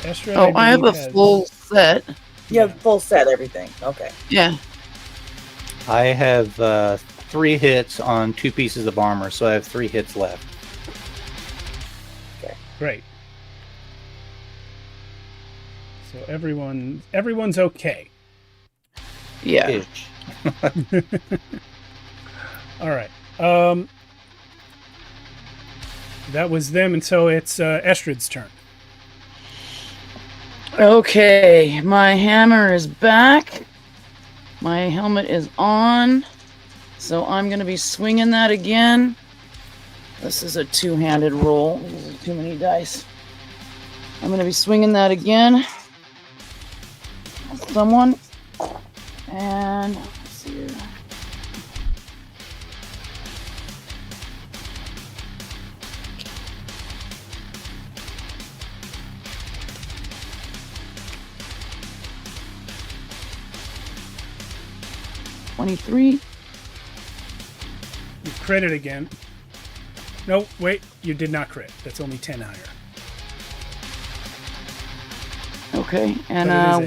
Estrid, Oh, I have a believe, has- full set. You have full set, everything. Okay. Yeah. I have 3 hits on 2 pieces of armor, so I have 3 hits left. Great. So everyone's okay. Yeah. Ish. All right. That was them, and so it's Estrid's turn. Okay, my hammer is back. My helmet is on. So I'm going to be swinging that again. This is a two-handed roll. These are too many dice. I'm going to be swinging that again. Someone. And let's see here. $23. You crit it again. No, wait, you did not crit. That's only 10 higher. Okay, and But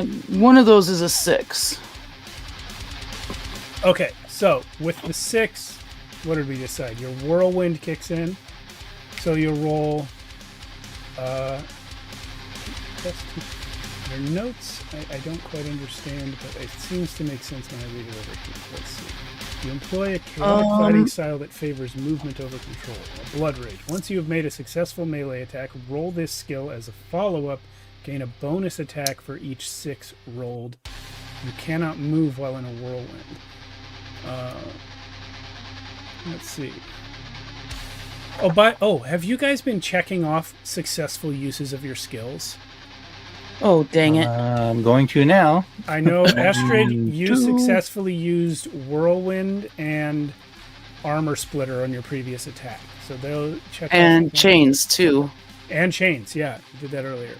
it is one of those is a 6. Okay, so with the 6, what did we decide? Your whirlwind kicks in, so you'll roll. Your notes, I don't quite understand, but it seems to make sense when I read it over here. Let's see. You employ a chaotic fighting style that favors movement over control. A blood rage. Once you have made a successful melee attack, roll this skill as a follow-up. Gain a bonus attack for each 6 rolled. You cannot move while in a whirlwind. Let's see. Have you guys been checking off successful uses of your skills? Oh, dang it. I'm going to now. I know, Estrid, you successfully used Whirlwind and Armor Splitter on your previous attack. So they'll check And chains, too. And chains, yeah. You did that earlier.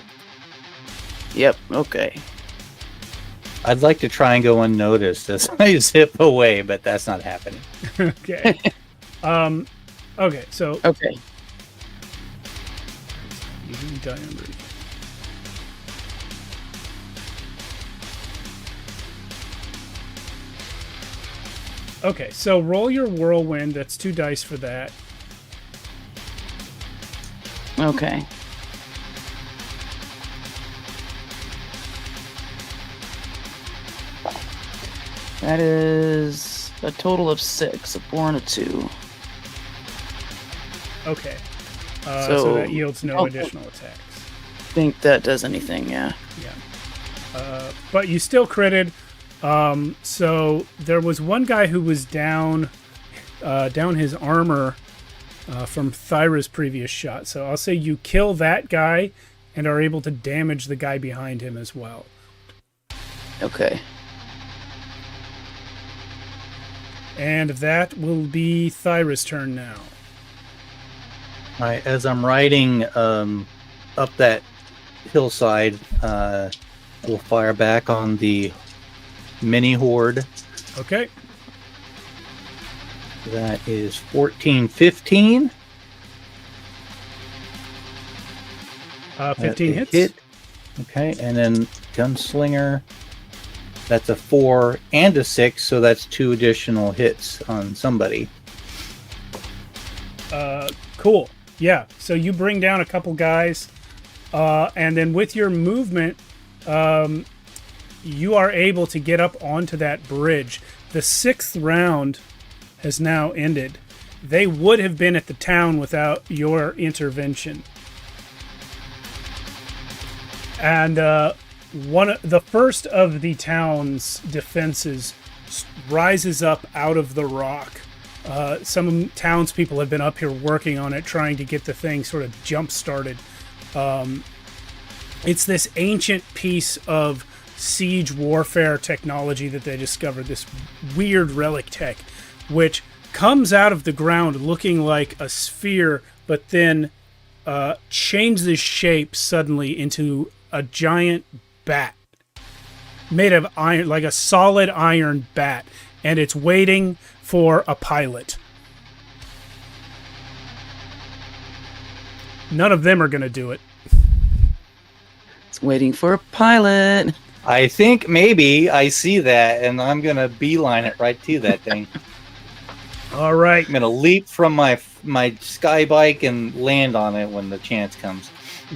Yep, okay. I'd like to try and go unnoticed as I zip away, but that's not happening. Okay. Okay, so... Okay. Using diameter. Okay, so roll your whirlwind. That's 2 dice for that. Okay. That is a total of 6, a 4 and a 2. Okay. So that yields no additional attacks. Think that does anything, yeah. Yeah. But you still critted. So there was one guy who was down his armor from Thyra's previous shot. So I'll say you kill that guy and are able to damage the guy behind him as well. Okay. And that will be Thyra's turn now. All right, as I'm riding up that hillside, we'll fire back on the mini horde. Okay. That is 14, 15. 15 hits. Hit. Okay, and then gunslinger. That's a 4 and a 6, so that's 2 additional hits on somebody. Cool. Yeah. So you bring down a couple guys, and then with your movement, you are able to get up onto that bridge. The 6th round has now ended. They would have been at the town without your intervention. And the first of the town's defenses rises up out of the rock. Some townspeople have been up here working on it, trying to get the thing sort of jump-started. It's this ancient piece of siege warfare technology that they discovered, this weird relic tech, which comes out of the ground looking like a sphere, but then changes shape suddenly into a giant bat made of iron, like a solid iron bat, and it's waiting for a pilot. None of them are going to do it. It's waiting for a pilot. I think maybe I see that, and I'm going to beeline it right to that thing. All right. I'm gonna leap from my sky bike and land on it when the chance comes.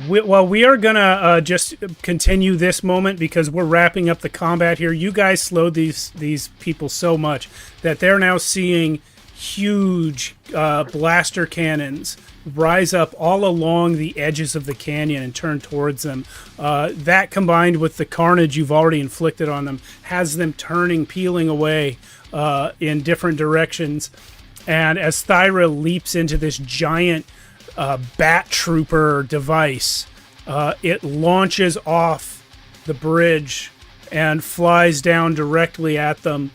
We are gonna just continue this moment because we're wrapping up the combat here. You guys slowed these people so much that they're now seeing huge blaster cannons rise up all along the edges of the canyon and turn towards them. That combined with the carnage you've already inflicted on them has them turning, peeling away in different directions. And as Thyra leaps into this giant bat trooper device, it launches off the bridge and flies down directly at them,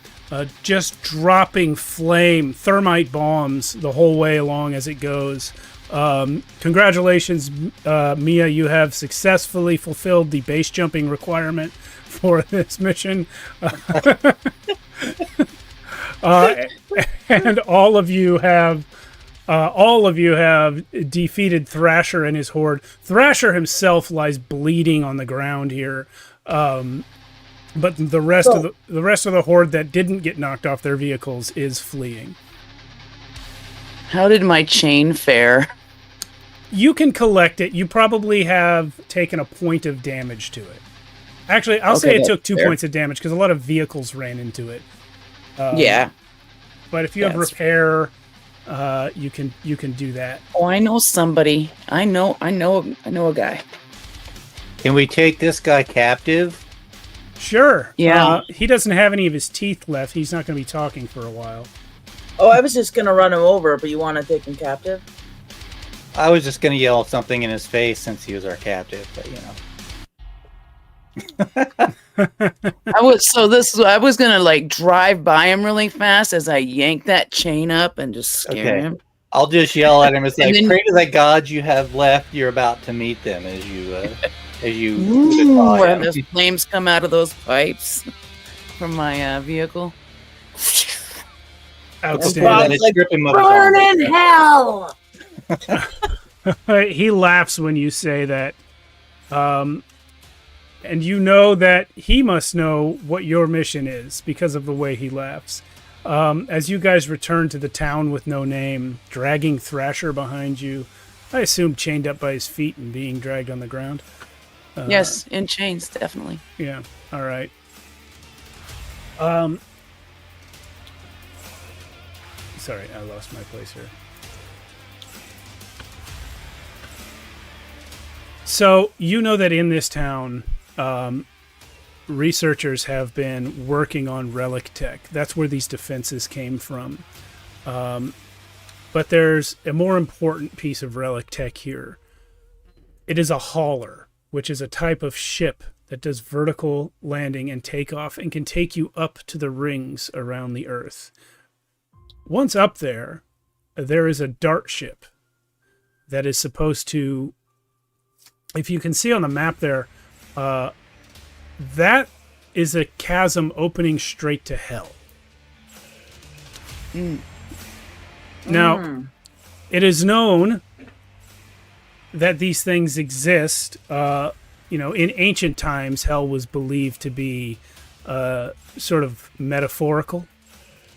just dropping thermite bombs the whole way along as it goes. Congratulations, Mia, you have successfully fulfilled the base jumping requirement for this mission. And all of you have defeated Thrasher and his horde. Thrasher himself lies bleeding on the ground here, but the rest of the horde that didn't get knocked off their vehicles is fleeing. How did my chain fare? You can collect it. You probably have taken a point of damage to it. Actually, I'll say it took 2 points of damage because a lot of vehicles ran into it. Yeah. But if you have repair, you can do that. Oh, I know somebody. I know a guy. Can we take this guy captive? Sure. Yeah. He doesn't have any of his teeth left. He's not going to be talking for a while. Oh, I was just gonna run him over, but you want to take him captive? I was just gonna yell something in his face since he was our captive, but I was gonna like drive by him really fast as I yank that chain up and just scare him. I'll just yell at him. It's like, then, pray to the gods you have left. You're about to meet them as you when the flames come out of those pipes from my vehicle. Outstanding. Like, burn in hell! He laughs when you say that. And you know that he must know what your mission is because of the way he laughs. As you guys return to the town with no name, dragging Thrasher behind you, I assume chained up by his feet and being dragged on the ground. Yes, in chains, definitely. Yeah, all right. Sorry, I lost my place here. So, you know that in this town, researchers have been working on relic tech. That's where these defenses came from. But there's a more important piece of relic tech here. It is a hauler, which is a type of ship that does vertical landing and takeoff and can take you up to the rings around the Earth. Once up there, there is a dart ship that is supposed to, if you can see on the map there, that is a chasm opening straight to hell. Now, it is known that these things exist. In ancient times, hell was believed to be sort of metaphorical.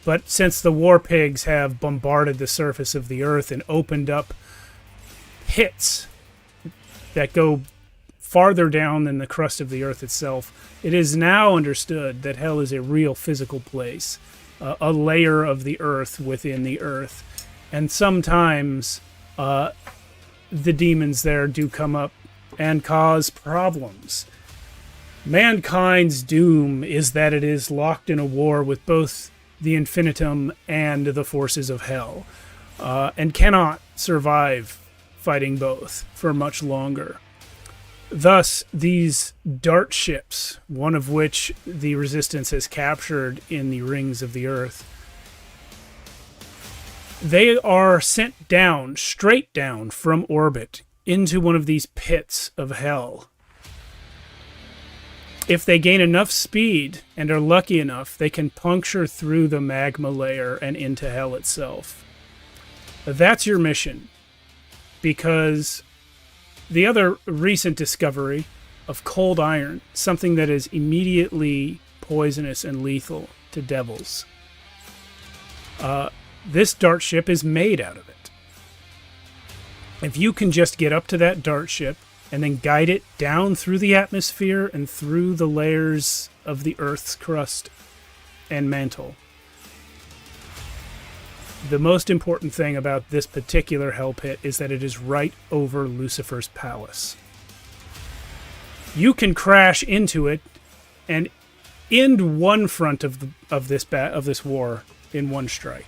But since the war pigs have bombarded the surface of the earth and opened up pits that go farther down than the crust of the earth itself, it is now understood that hell is a real physical place, a layer of the earth within the earth. And sometimes the demons there do come up and cause problems. Mankind's doom is that it is locked in a war with both the infinitum and the forces of hell, and cannot survive fighting both for much longer. Thus, these dart ships, one of which the Resistance has captured in the rings of the Earth, they are sent down, straight down from orbit, into one of these pits of hell. If they gain enough speed and are lucky enough, they can puncture through the magma layer and into hell itself. That's your mission, because the other recent discovery of cold iron, something that is immediately poisonous and lethal to devils, this dart ship is made out of it. If you can just get up to that dart ship and then guide it down through the atmosphere and through the layers of the Earth's crust and mantle. The most important thing about this particular hell pit is that it is right over Lucifer's palace. You can crash into it and end one front of this war in one strike.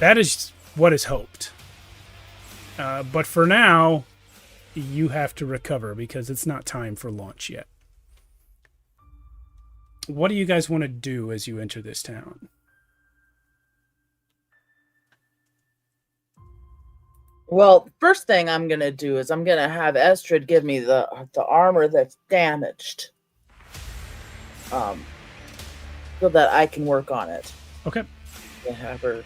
That is what is hoped. But for now, you have to recover because it's not time for launch yet. What do you guys want to do as you enter this town? Well, first thing I'm going to do is I'm going to have Estrid give me the armor that's damaged. So that I can work on it. Okay. To have her.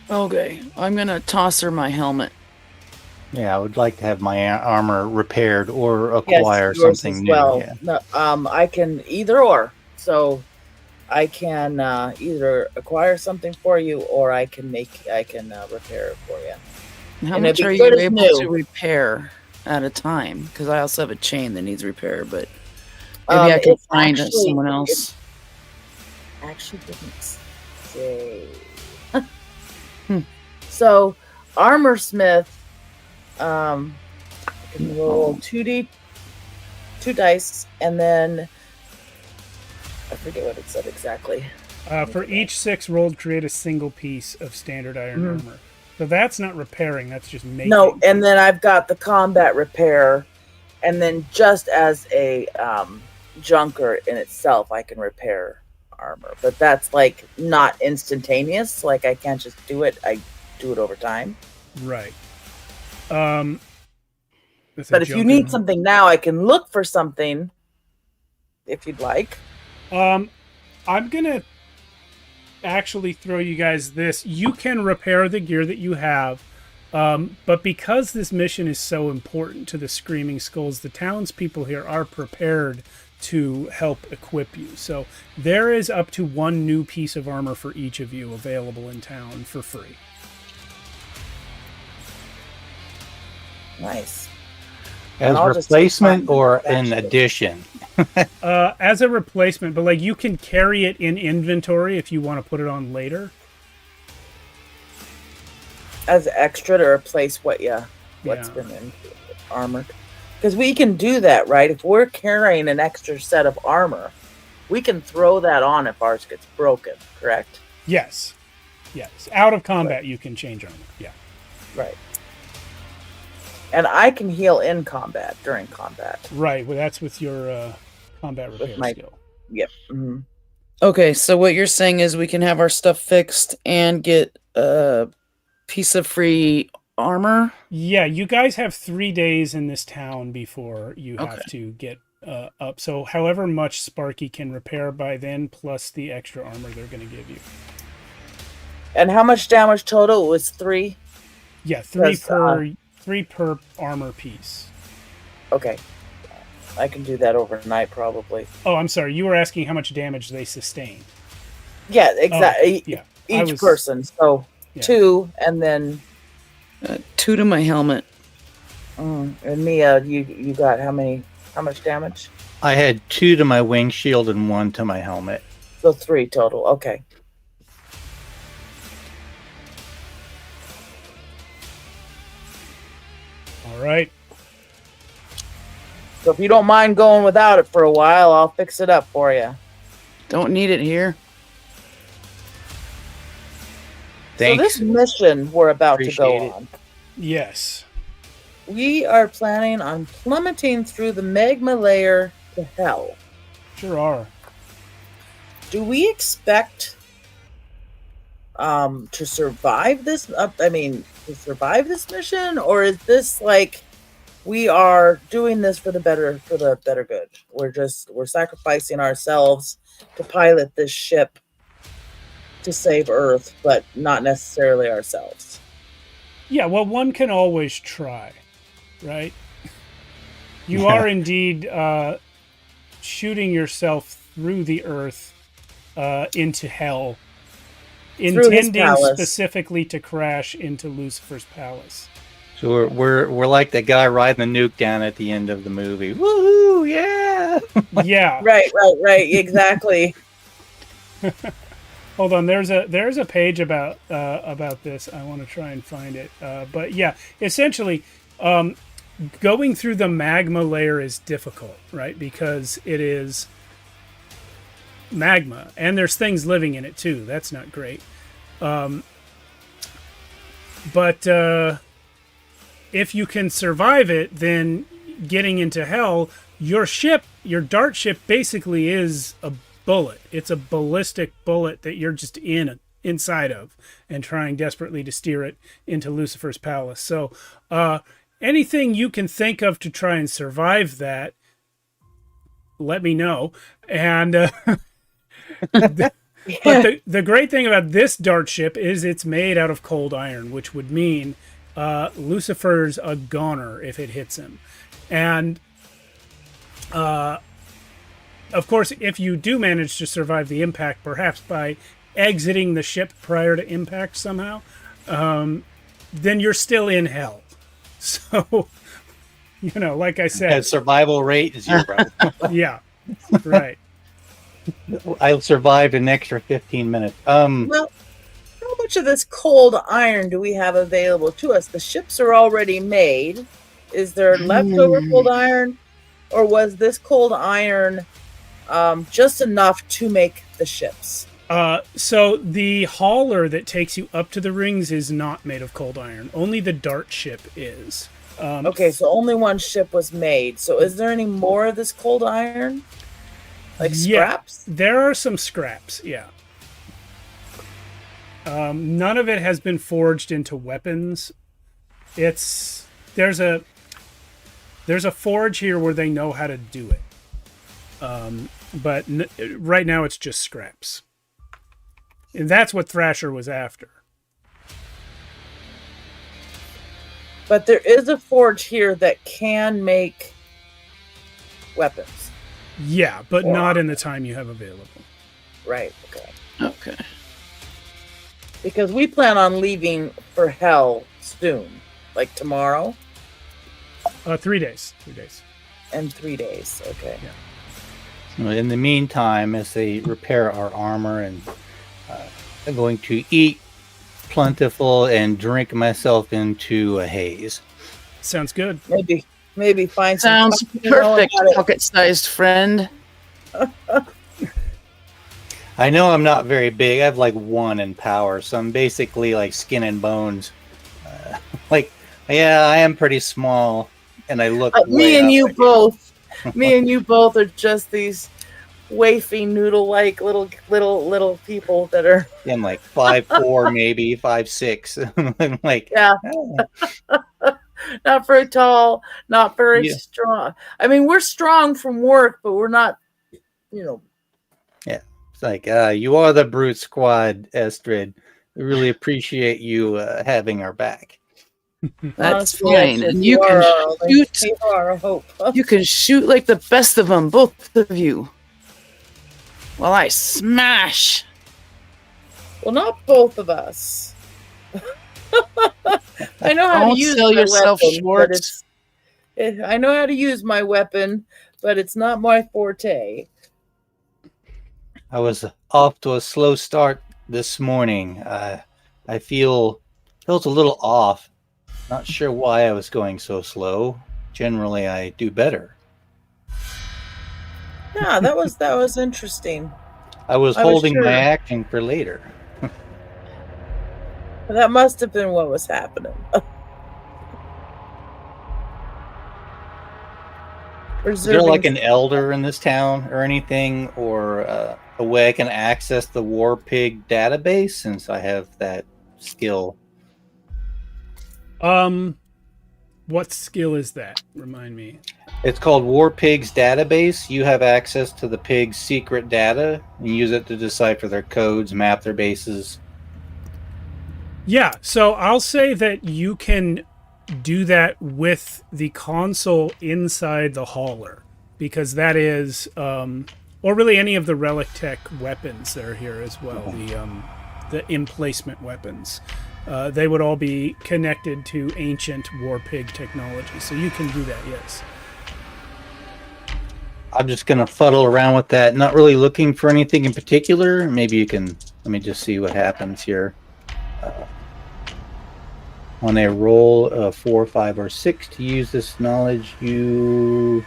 Okay, I'm gonna toss her my helmet. Yeah, I would like to have my armor repaired or acquire yours something as new. well. Yeah. No, I can either or. So I can either acquire something for you, or I can repair it for you. How And much it'd are be you good as able new. to repair at a time? Because I also have a chain that needs repair, but maybe I can It's find actually- someone else. Actually didn't say. So, armor smith, I can roll 2 dice, and then I forget what it said exactly. For each 6 rolled, create a single piece of standard iron armor. So that's not repairing, that's just making. No, and then I've got the combat repair, and then just as a junker in itself, I can repair armor. But that's like not instantaneous. Like I can't just do it. I do it over time. Right. But if you need something now, I can look for something if you'd like. I'm gonna actually throw you guys this. You can repair the gear that you have, but because this mission is so important to the Screaming Skulls, the townspeople here are prepared to help equip you. So there is up to 1 new piece of armor for each of you available in town for free. Nice. As And I'll just replacement take mine or back in to it. addition? As a replacement, but like you can carry it in inventory if you want to put it on later. As extra to replace what's Yeah. been in armored. Because we can do that, right? If we're carrying an extra set of armor, we can throw that on if ours gets broken, correct? Yes. Out of combat, you can change armor. Yeah. Right. And I can heal in combat during combat. Right. Well, that's with your combat repair my- skill. Yep. Mm-hmm. Okay, so what you're saying is we can have our stuff fixed and get a piece of free armor? Yeah, you guys have 3 days in this town before you have Okay. to get up. So however much Sparky can repair by then, plus the extra armor they're going to give you. And how much damage total? It was 3? Yeah, 3 That's, 3 per armor piece. Okay. I can do that overnight, probably. Oh, I'm sorry. You were asking how much damage they sustained. Yeah, exactly. Yeah. Each person. So, Yeah. 2, and then... 2 to my helmet. and Mia, you got how much damage? I had 2 to my wing shield and 1 to my helmet. So 3 total. Okay. All right. So if you don't mind going without it for a while, I'll fix it up for you. Don't need it here. Thanks. So this mission we're about to Appreciate go it. on, Yes. we are planning on plummeting through the magma layer to hell. Sure are. Do we expect to survive this? To survive this mission, or is this like we are doing this for the better good? We're sacrificing ourselves to pilot this ship to save Earth, but not necessarily ourselves. Yeah, well, one can always try, right? You are indeed shooting yourself through the earth into hell intending palace. specifically to crash into Lucifer's palace. So we're like the guy riding the nuke down at the end of the movie. Woohoo! Yeah. Yeah. Right, exactly. Hold on, there's a page about this. I want to try and find it. But yeah, essentially, going through the magma layer is difficult, right? Because it is magma, and there's things living in it too. That's not great. But if you can survive it, then getting into hell, your dart ship basically is a bullet. It's a ballistic bullet that you're just inside of and trying desperately to steer it into Lucifer's palace. So anything you can think of to try and survive that, let me know. And but the great thing about this dart ship is it's made out of cold iron, which would mean Lucifer's a goner if it hits him. And of course, if you do manage to survive the impact, perhaps by exiting the ship prior to impact somehow, then you're still in hell. So, like I said, And survival rate is 0. yeah, right. I survived an extra 15 minutes. Well, how much of this cold iron do we have available to us? The ships are already made. Is there leftover cold iron, or was this cold iron just enough to make the ships? So the hauler that takes you up to the rings is not made of cold iron. Only the dart ship is. Okay, so only one ship was made. So is there any more of this cold iron? Like scraps? Yeah, there are some scraps, yeah. None of it has been forged into weapons. There's a forge here where they know how to do it. But right now it's just scraps. And that's what Thrasher was after. But there is a forge here that can make weapons. Yeah, but not in the time you have available. Right, okay. Okay. Because we plan on leaving for hell soon. Like tomorrow? 3 days. 3 days. And 3 days, okay. Yeah. In the meantime, as they repair our armor, and I'm going to eat plentiful and drink myself into a haze. Sounds good. Maybe find some... Sounds perfect, pocket-sized friend. I know I'm not very big. I have like 1 in power, so I'm basically like skin and bones. Yeah, I am pretty small, and I look. Me and you both are just these wafy noodle-like little people that are. I'm like 5'4", maybe 5'6". I'm like, yeah. Oh. Not very tall, not very strong. I mean, we're strong from work, but we're not, Yeah, it's like you are the brute squad, Estrid. We really appreciate you having our back. That's honestly, fine. And you can shoot. You are a hope. You can shoot like the best of them, both of you. While I smash. Well, not both of us. I know how Don't to use sell my yourself weapon, short. but I know how to use my weapon, but it's not my forte. I was off to a slow start this morning. I felt a little off. Not sure why I was going so slow. Generally, I do better. Yeah, that was interesting. I was I holding sure. my action for later. That must have been what was happening. Is there like an elder in this town or anything, or a way I can access the War Pig database since I have that skill? What skill is that? Remind me. It's called War Pigs database. You have access to the pig's secret data and use it to decipher their codes, map their bases. Yeah, so I'll say that you can do that with the console inside the hauler, because that is, or really any of the relic tech weapons that are here as well. the emplacement weapons. They would all be connected to ancient war pig technology. So you can do that, yes. I'm just going to fuddle around with that, not really looking for anything in particular. Maybe you can, let me just see what happens here. When I roll a 4, 5, or 6 to use this knowledge, you...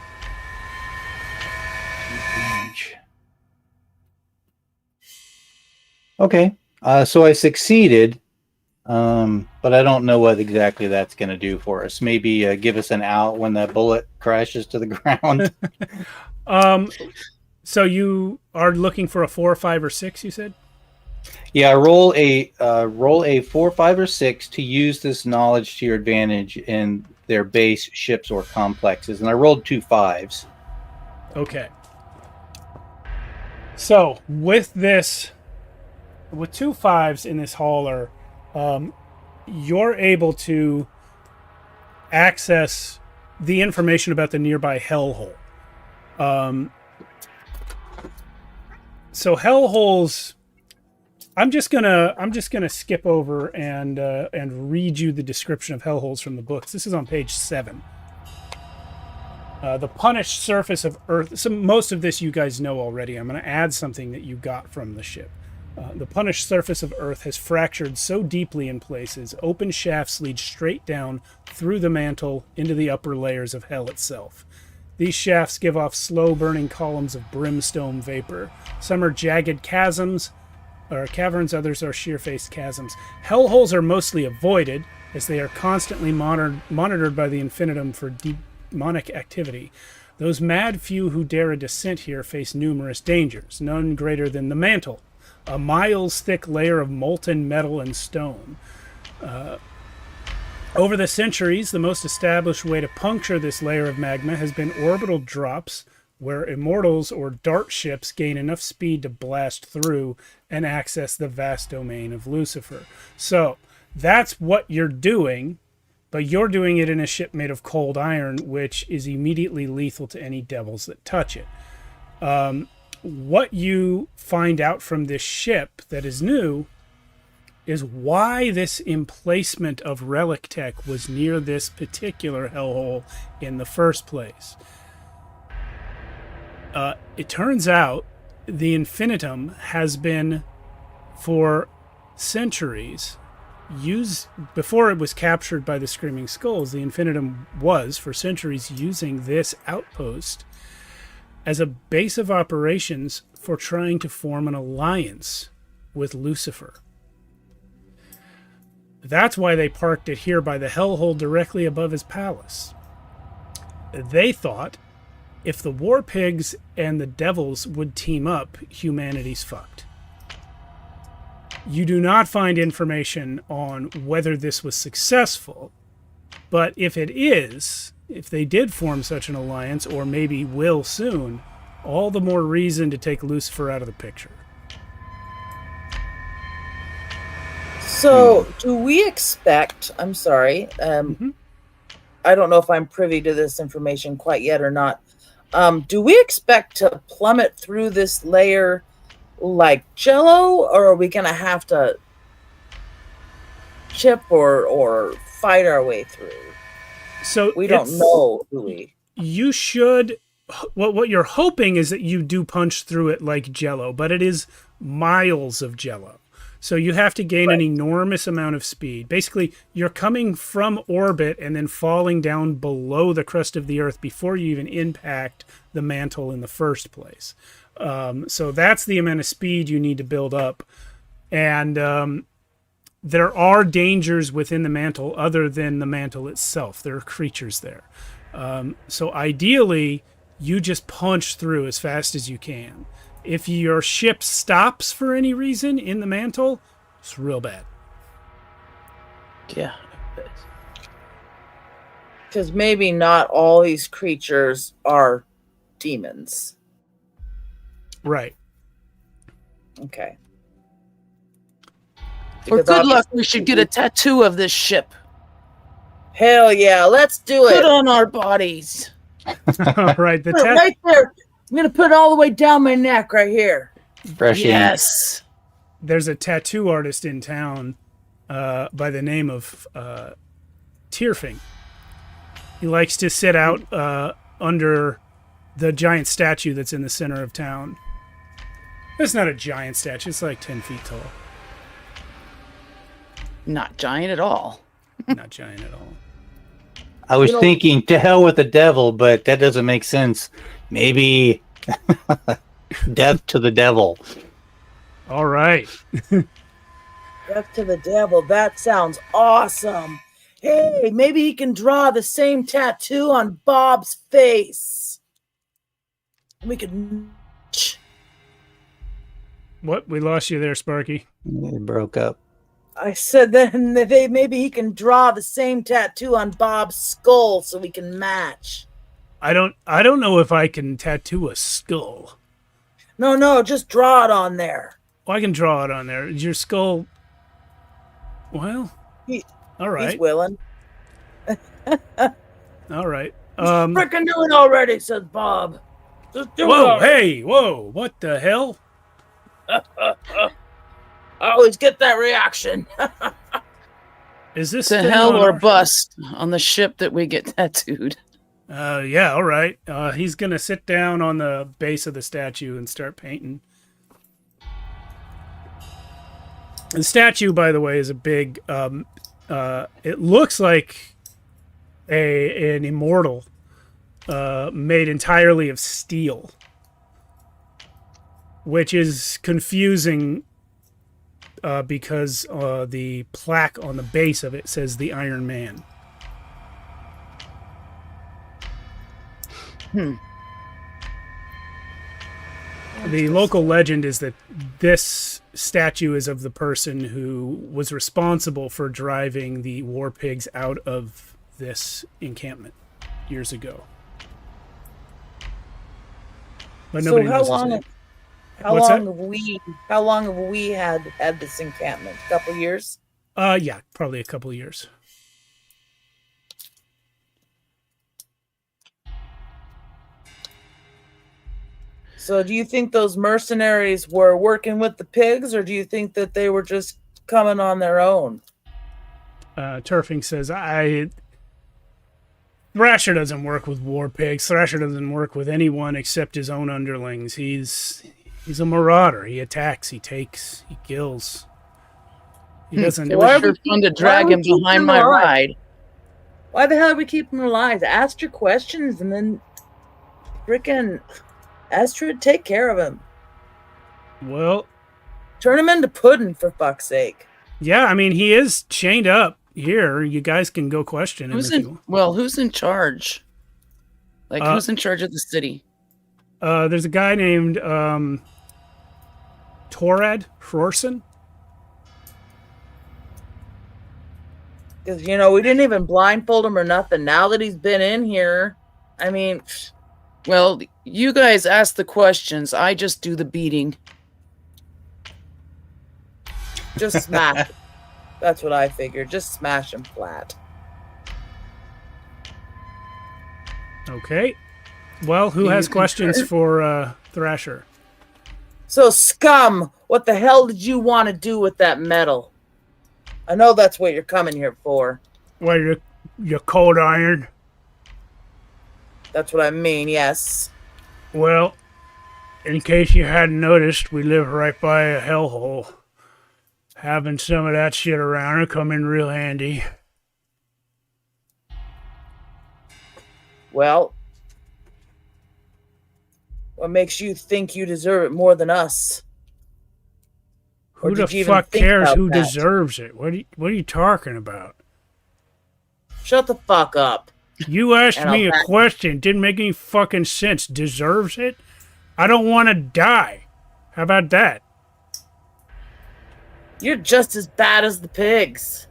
Okay, so I succeeded, but I don't know what exactly that's going to do for us. Maybe give us an out when that bullet crashes to the ground. So you are looking for a 4, 5, or 6, you said? Yeah, roll a 4, 5, or 6 to use this knowledge to your advantage in their base, ships, or complexes. And I rolled 2 5s. Okay. So with this, with 2 5s in this hauler, you're able to access the information about the nearby hellhole. So hellholes, I'm just gonna skip over and read you the description of hellholes from the books. This is on page 7. The punished surface of Earth. So most of this you guys know already. I'm going to add something that you got from the ship. The punished surface of Earth has fractured so deeply in places, open shafts lead straight down through the mantle into the upper layers of hell itself. These shafts give off slow-burning columns of brimstone vapor. Some are jagged chasms, or caverns, others are sheer-faced chasms. Hellholes are mostly avoided, as they are constantly monitored by the infinitum for demonic activity. Those mad few who dare a descent here face numerous dangers, none greater than the mantle, a miles-thick layer of molten metal and stone. Over the centuries, the most established way to puncture this layer of magma has been orbital drops, where immortals or dart ships gain enough speed to blast through and access the vast domain of Lucifer. So, that's what you're doing, but you're doing it in a ship made of cold iron, which is immediately lethal to any devils that touch it. What you find out from this ship that is new is why this emplacement of relic tech was near this particular hellhole in the first place. It turns out the infinitum has been, for centuries, used before it was captured by the Screaming Skulls. The infinitum was, for centuries, using this outpost as a base of operations for trying to form an alliance with Lucifer. That's why they parked it here by the hellhole directly above his palace. They thought if the war pigs and the devils would team up, humanity's fucked. You do not find information on whether this was successful, but if it is, if they did form such an alliance, or maybe will soon, all the more reason to take Lucifer out of the picture. So, do we expect, I'm sorry, I don't know if I'm privy to this information quite yet or not. Do we expect to plummet through this layer like Jello, or are we going to have to chip or fight our way through? So we don't know, do we? You should. What you're hoping is that you do punch through it like Jello, but it is miles of Jello. So you have to gain an enormous amount of speed. Basically, you're coming from orbit and then falling down below the crust of the Earth before you even impact the mantle in the first place. So that's the amount of speed you need to build up. And there are dangers within the mantle other than the mantle itself. There are creatures there. So ideally, you just punch through as fast as you can. If your ship stops for any reason in the mantle, it's real bad. Yeah. Because maybe not all these creatures are demons. Right. Okay. For good luck, we should get a tattoo of this ship. Hell yeah, let's do it. Put on our bodies. All right. Put it right there. I'm going to put it all the way down my neck right here. Fresh ink. Yes. there's a tattoo artist in town by the name of Tierfing. He likes to sit out under the giant statue that's in the center of town. It's not a giant statue. It's like 10 feet tall. Not giant at all. Not giant at all. I was thinking, to hell with the devil, but that doesn't make sense. Maybe death to the devil. All right. Death to the devil. That sounds awesome. Hey, maybe he can draw the same tattoo on Bob's face. We could. What? We lost you there, Sparky. It broke up. I said then maybe he can draw the same tattoo on Bob's skull so we can match. I don't know if I can tattoo a skull. No, just draw it on there. Well, I can draw it on there. Is your skull? Well, all right. He's willing. All right. Frickin' do it already, says Bob. Just do it Whoa! already. Hey! Whoa! What the hell? I always get that reaction. Is this To thing hell on or our- bust on the ship that we get tattooed. Yeah. All right. He's gonna sit down on the base of the statue and start painting. The statue, by the way, is a big. It looks like an immortal, made entirely of steel, which is confusing because the plaque on the base of it says the Iron Man. The local legend is that this statue is of the person who was responsible for driving the war pigs out of this encampment years ago. But So nobody how knows his long? name. How What's long that? have we? How long have we had this encampment? A couple years. Yeah, probably a couple of years. So do you think those mercenaries were working with the pigs, or do you think that they were just coming on their own? Turfing says, Thrasher doesn't work with war pigs. Thrasher doesn't work with anyone except his own underlings. He's a marauder. He attacks, he takes, he kills. He doesn't... It Why was are sure we fun to keep- drag why are we him keeping behind him my alive? ride. Why the hell are we keeping them alive? Ask your questions and then frickin' Astrid, take care of him. Well, Turn him into pudding, for fuck's sake. yeah, I mean, he is chained up here. You guys can go question him if you want. Who's in charge? Like, who's in charge of the city? There's a guy named Torad Frorson. Because, we didn't even blindfold him or nothing. Now that he's been in here, I mean, Well, you guys ask the questions. I just do the beating. just smash him. That's what I figured. Just smash him flat. Okay. Well, who has questions for Thrasher? So, scum, what the hell did you want to do with that metal? I know that's what you're coming here for. Well, you're cold iron. That's what I mean, yes. Well, in case you hadn't noticed, we live right by a hellhole. Having some of that shit around will come in real handy. Well, what makes you think you deserve it more than us? Or Who the did you even fuck think cares about who that? deserves it? What are you talking about? Shut the fuck up. You asked And me I'll a back- question. Didn't make any fucking sense. Deserves it? I don't want to die. How about that? You're just as bad as the pigs.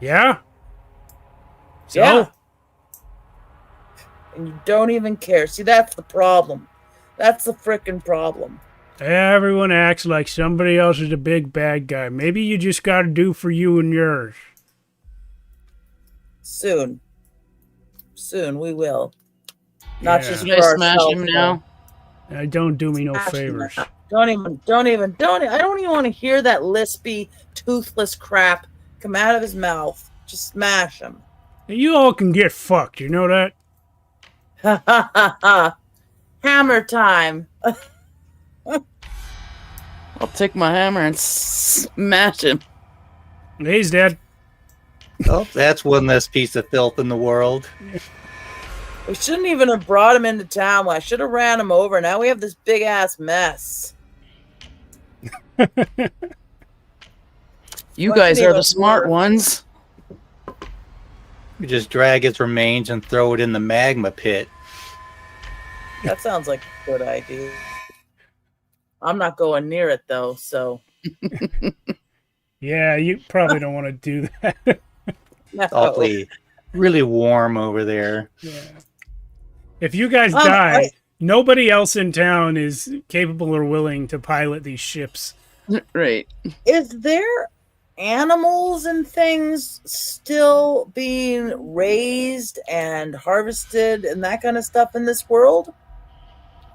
Yeah? So? Yeah. And you don't even care. See, that's the problem. That's the frickin' problem. Everyone acts like somebody else is a big bad guy. Maybe you just got to do for you and yours. Soon. Soon we will. Not Yeah. just Should for I smash ourselves, him though. now? Don't do me no Smash him favors. now. Don't even. I don't even want to hear that lispy, toothless crap come out of his mouth. Just smash him. You all can get fucked, you know that? Ha ha ha ha. Hammer time. I'll take my hammer and smash him. He's dead. Oh, that's one less piece of filth in the world. We shouldn't even have brought him into town. I should have ran him over. Now we have this big ass mess. You guys are the smart ones. You just drag its remains and throw it in the magma pit. That sounds like a good idea. I'm not going near it though, so. Yeah, you probably don't want to do that. It's awfully really warm over there. Yeah. If you guys die, nobody else in town is capable or willing to pilot these ships. Right. Is there animals and things still being raised and harvested and that kind of stuff in this world?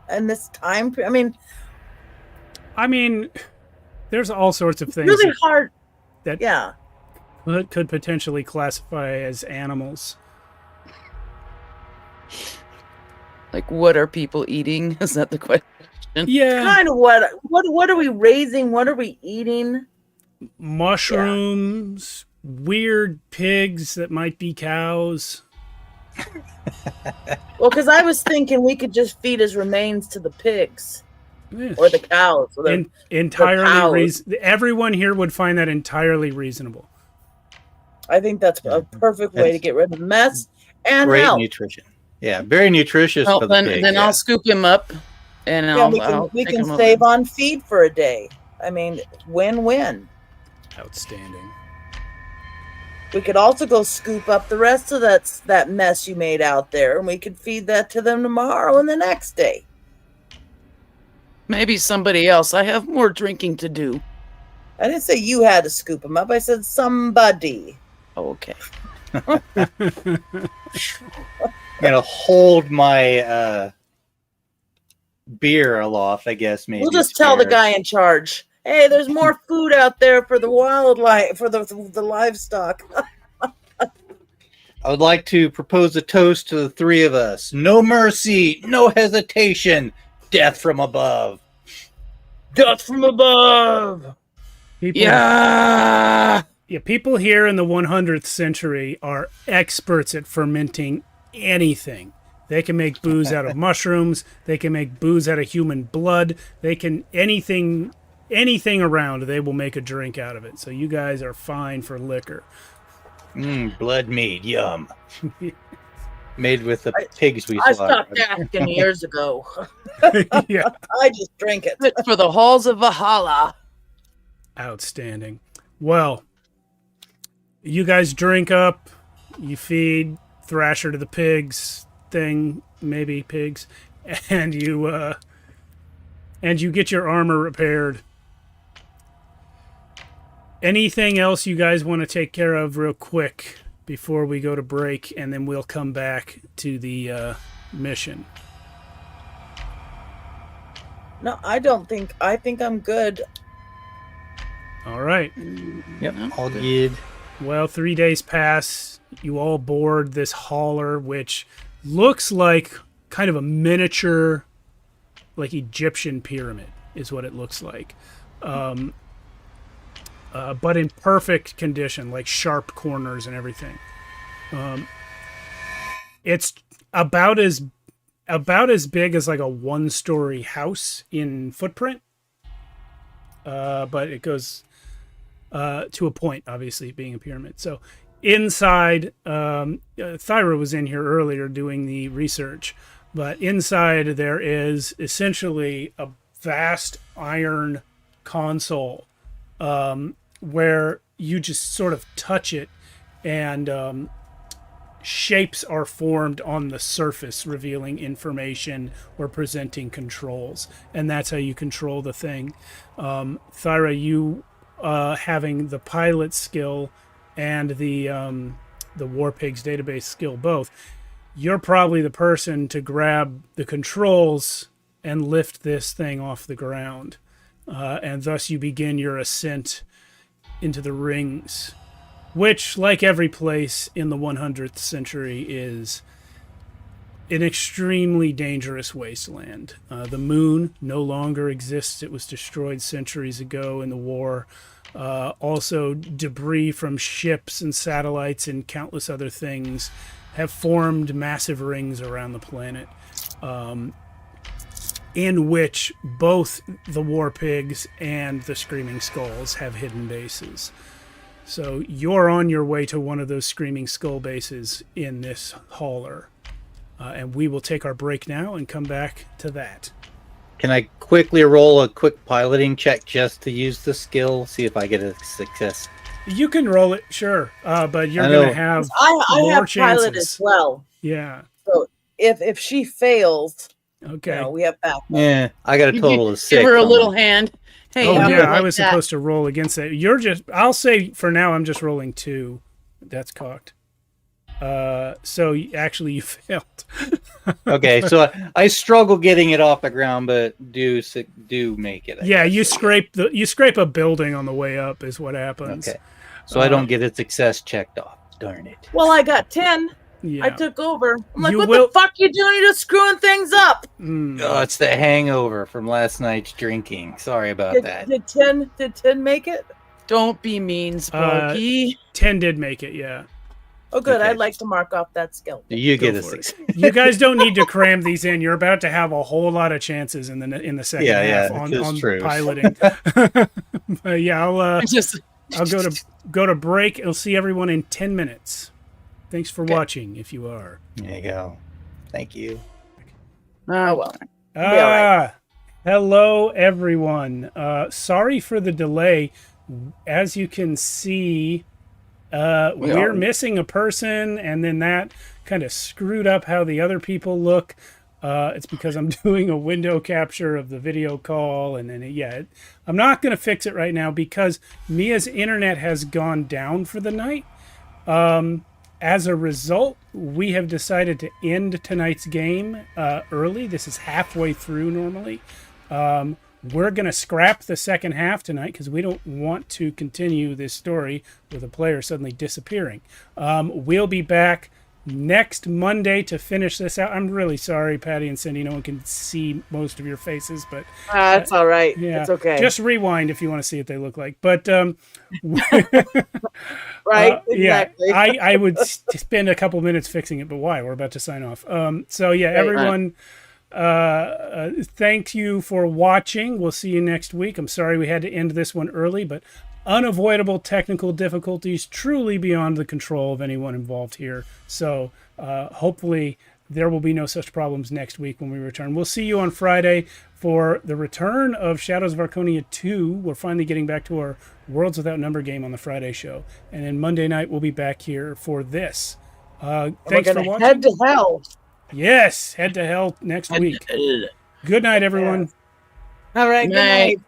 And this time, I mean, there's all sorts of things really hard. that Yeah. could potentially classify as animals. Like, what are people eating? Is that the question? Yeah, Kind of what are we raising? What are we eating? mushrooms, weird pigs that might be cows. Well, because I was thinking we could just feed his remains to the pigs Yeah. or the cows. Or the, Entirely cows. everyone here would find that entirely reasonable. I think that's a perfect way to get rid of the mess and Great help. nutrition. Yeah, very nutritious Well, for the then pig. then yeah. I'll scoop him up, and Yeah, I'll we take can him over. save on feed for a day. I mean, win-win. Outstanding. We could also go scoop up the rest of that mess you made out there, and we could feed that to them tomorrow and the next day. Maybe somebody else. I have more drinking to do. I didn't say you had to scoop them up. I said somebody. Oh, okay. I'm gonna hold my beer aloft, I guess. Maybe We'll just it's tell the fair. guy in charge. Hey, there's more food out there for the wildlife, for the livestock. I would like to propose a toast to the three of us. No mercy, no hesitation, death from above. Death from above. People, Yeah. yeah, people here in the 100th century are experts at fermenting anything. They can make booze out of mushrooms. They can make booze out of human blood. They can anything around. They will make a drink out of it. So you guys are fine for liquor. Blood mead, yum. Made with the pigs we I slaughtered. stopped asking years ago. Yeah, I just drink it. Fit for the halls of Valhalla. outstanding. Well, you guys drink up. You feed Thrasher to the pigs thing, maybe pigs, and you get your armor repaired. Anything else you guys want to take care of real quick before we go to break, and then we'll come back to the mission? No, I don't think. I think I'm good. All right. Yep, all good. Well, 3 days pass. You all board this hauler, which looks like kind of a miniature, like Egyptian pyramid, is what it looks like. But in perfect condition, like sharp corners and everything. It's about as big as like a one-story house in footprint. But it goes to a point, obviously, being a pyramid. So inside, Thyra was in here earlier doing the research, but inside there is essentially a vast iron console where you just sort of touch it and shapes are formed on the surface, revealing information or presenting controls. And that's how you control the thing. Thyra, you having the pilot skill and the War Pigs database skill both, you're probably the person to grab the controls and lift this thing off the ground. And thus you begin your ascent into the rings, which, like every place in the 100th century, is an extremely dangerous wasteland. The moon no longer exists. It was destroyed centuries ago in the war. Also, debris from ships and satellites and countless other things have formed massive rings around the planet, in which both the war pigs and the screaming skulls have hidden bases. So you're on your way to one of those screaming skull bases in this hauler. And we will take our break now and come back to that. Can I quickly roll a quick piloting check just to use the skill? See if I get a success. You can roll it, sure, but you're going to have I more have chances. pilot as well. Yeah. So if she fails, Okay. we have back. Yeah, I got a total of 6. Give her a little hand. Hey, Oh I'm yeah, like I was that. supposed to roll against that. You're just. I'll say for now, I'm just rolling 2. That's cocked. So actually, you failed. Okay, so I struggle getting it off the ground, but do make it. I Yeah, guess. you scrape a building on the way up is what happens. Okay, so I don't get a success checked off. Darn it. Well, I got 10. Yeah. I took over. I'm like, You what will- the fuck you doing? You're just screwing things up. Oh, it's the hangover from last night's drinking. Sorry about that. Did 10 make it? Don't be mean, Sparky. 10 did make it. Yeah. Oh, good. Okay. I'd like to mark off that skill. You Go get a for it. 6. You guys don't need to cram these in. You're about to have a whole lot of chances in the second half it is on true. piloting. But yeah, I'll go to break. I'll see everyone in 10 minutes. Thanks for watching. If you are. There you go. Thank you. Oh, well. Hello everyone. Sorry for the delay. As you can see, we're missing a person, and then that kind of screwed up how the other people look. It's because I'm doing a window capture of the video call, and then I'm not going to fix it right now because Mia's internet has gone down for the night. As a result, we have decided to end tonight's game early. This is halfway through normally. We're going to scrap the second half tonight because we don't want to continue this story with a player suddenly disappearing. We'll be back next Monday to finish this out. I'm really sorry, Patty and Cindy. No one can see most of your faces, but That's all right. yeah, It's okay. Just rewind if you want to see what they look like. But right. yeah, Exactly. I would spend a couple minutes fixing it, but why? We're about to sign off. So yeah, everyone, thank you for watching. We'll see you next week. I'm sorry we had to end this one early, but unavoidable technical difficulties truly beyond the control of anyone involved here. So hopefully there will be no such problems next week when we return. We'll see you on Friday for the return of Shadows of Archonia 2. We're finally getting back to our Worlds Without Number game on the Friday show. And then Monday night we'll be back here for this. Thanks for watching. Head to hell. Yes, head to hell next week. Good night, everyone. All right. Good Night. night.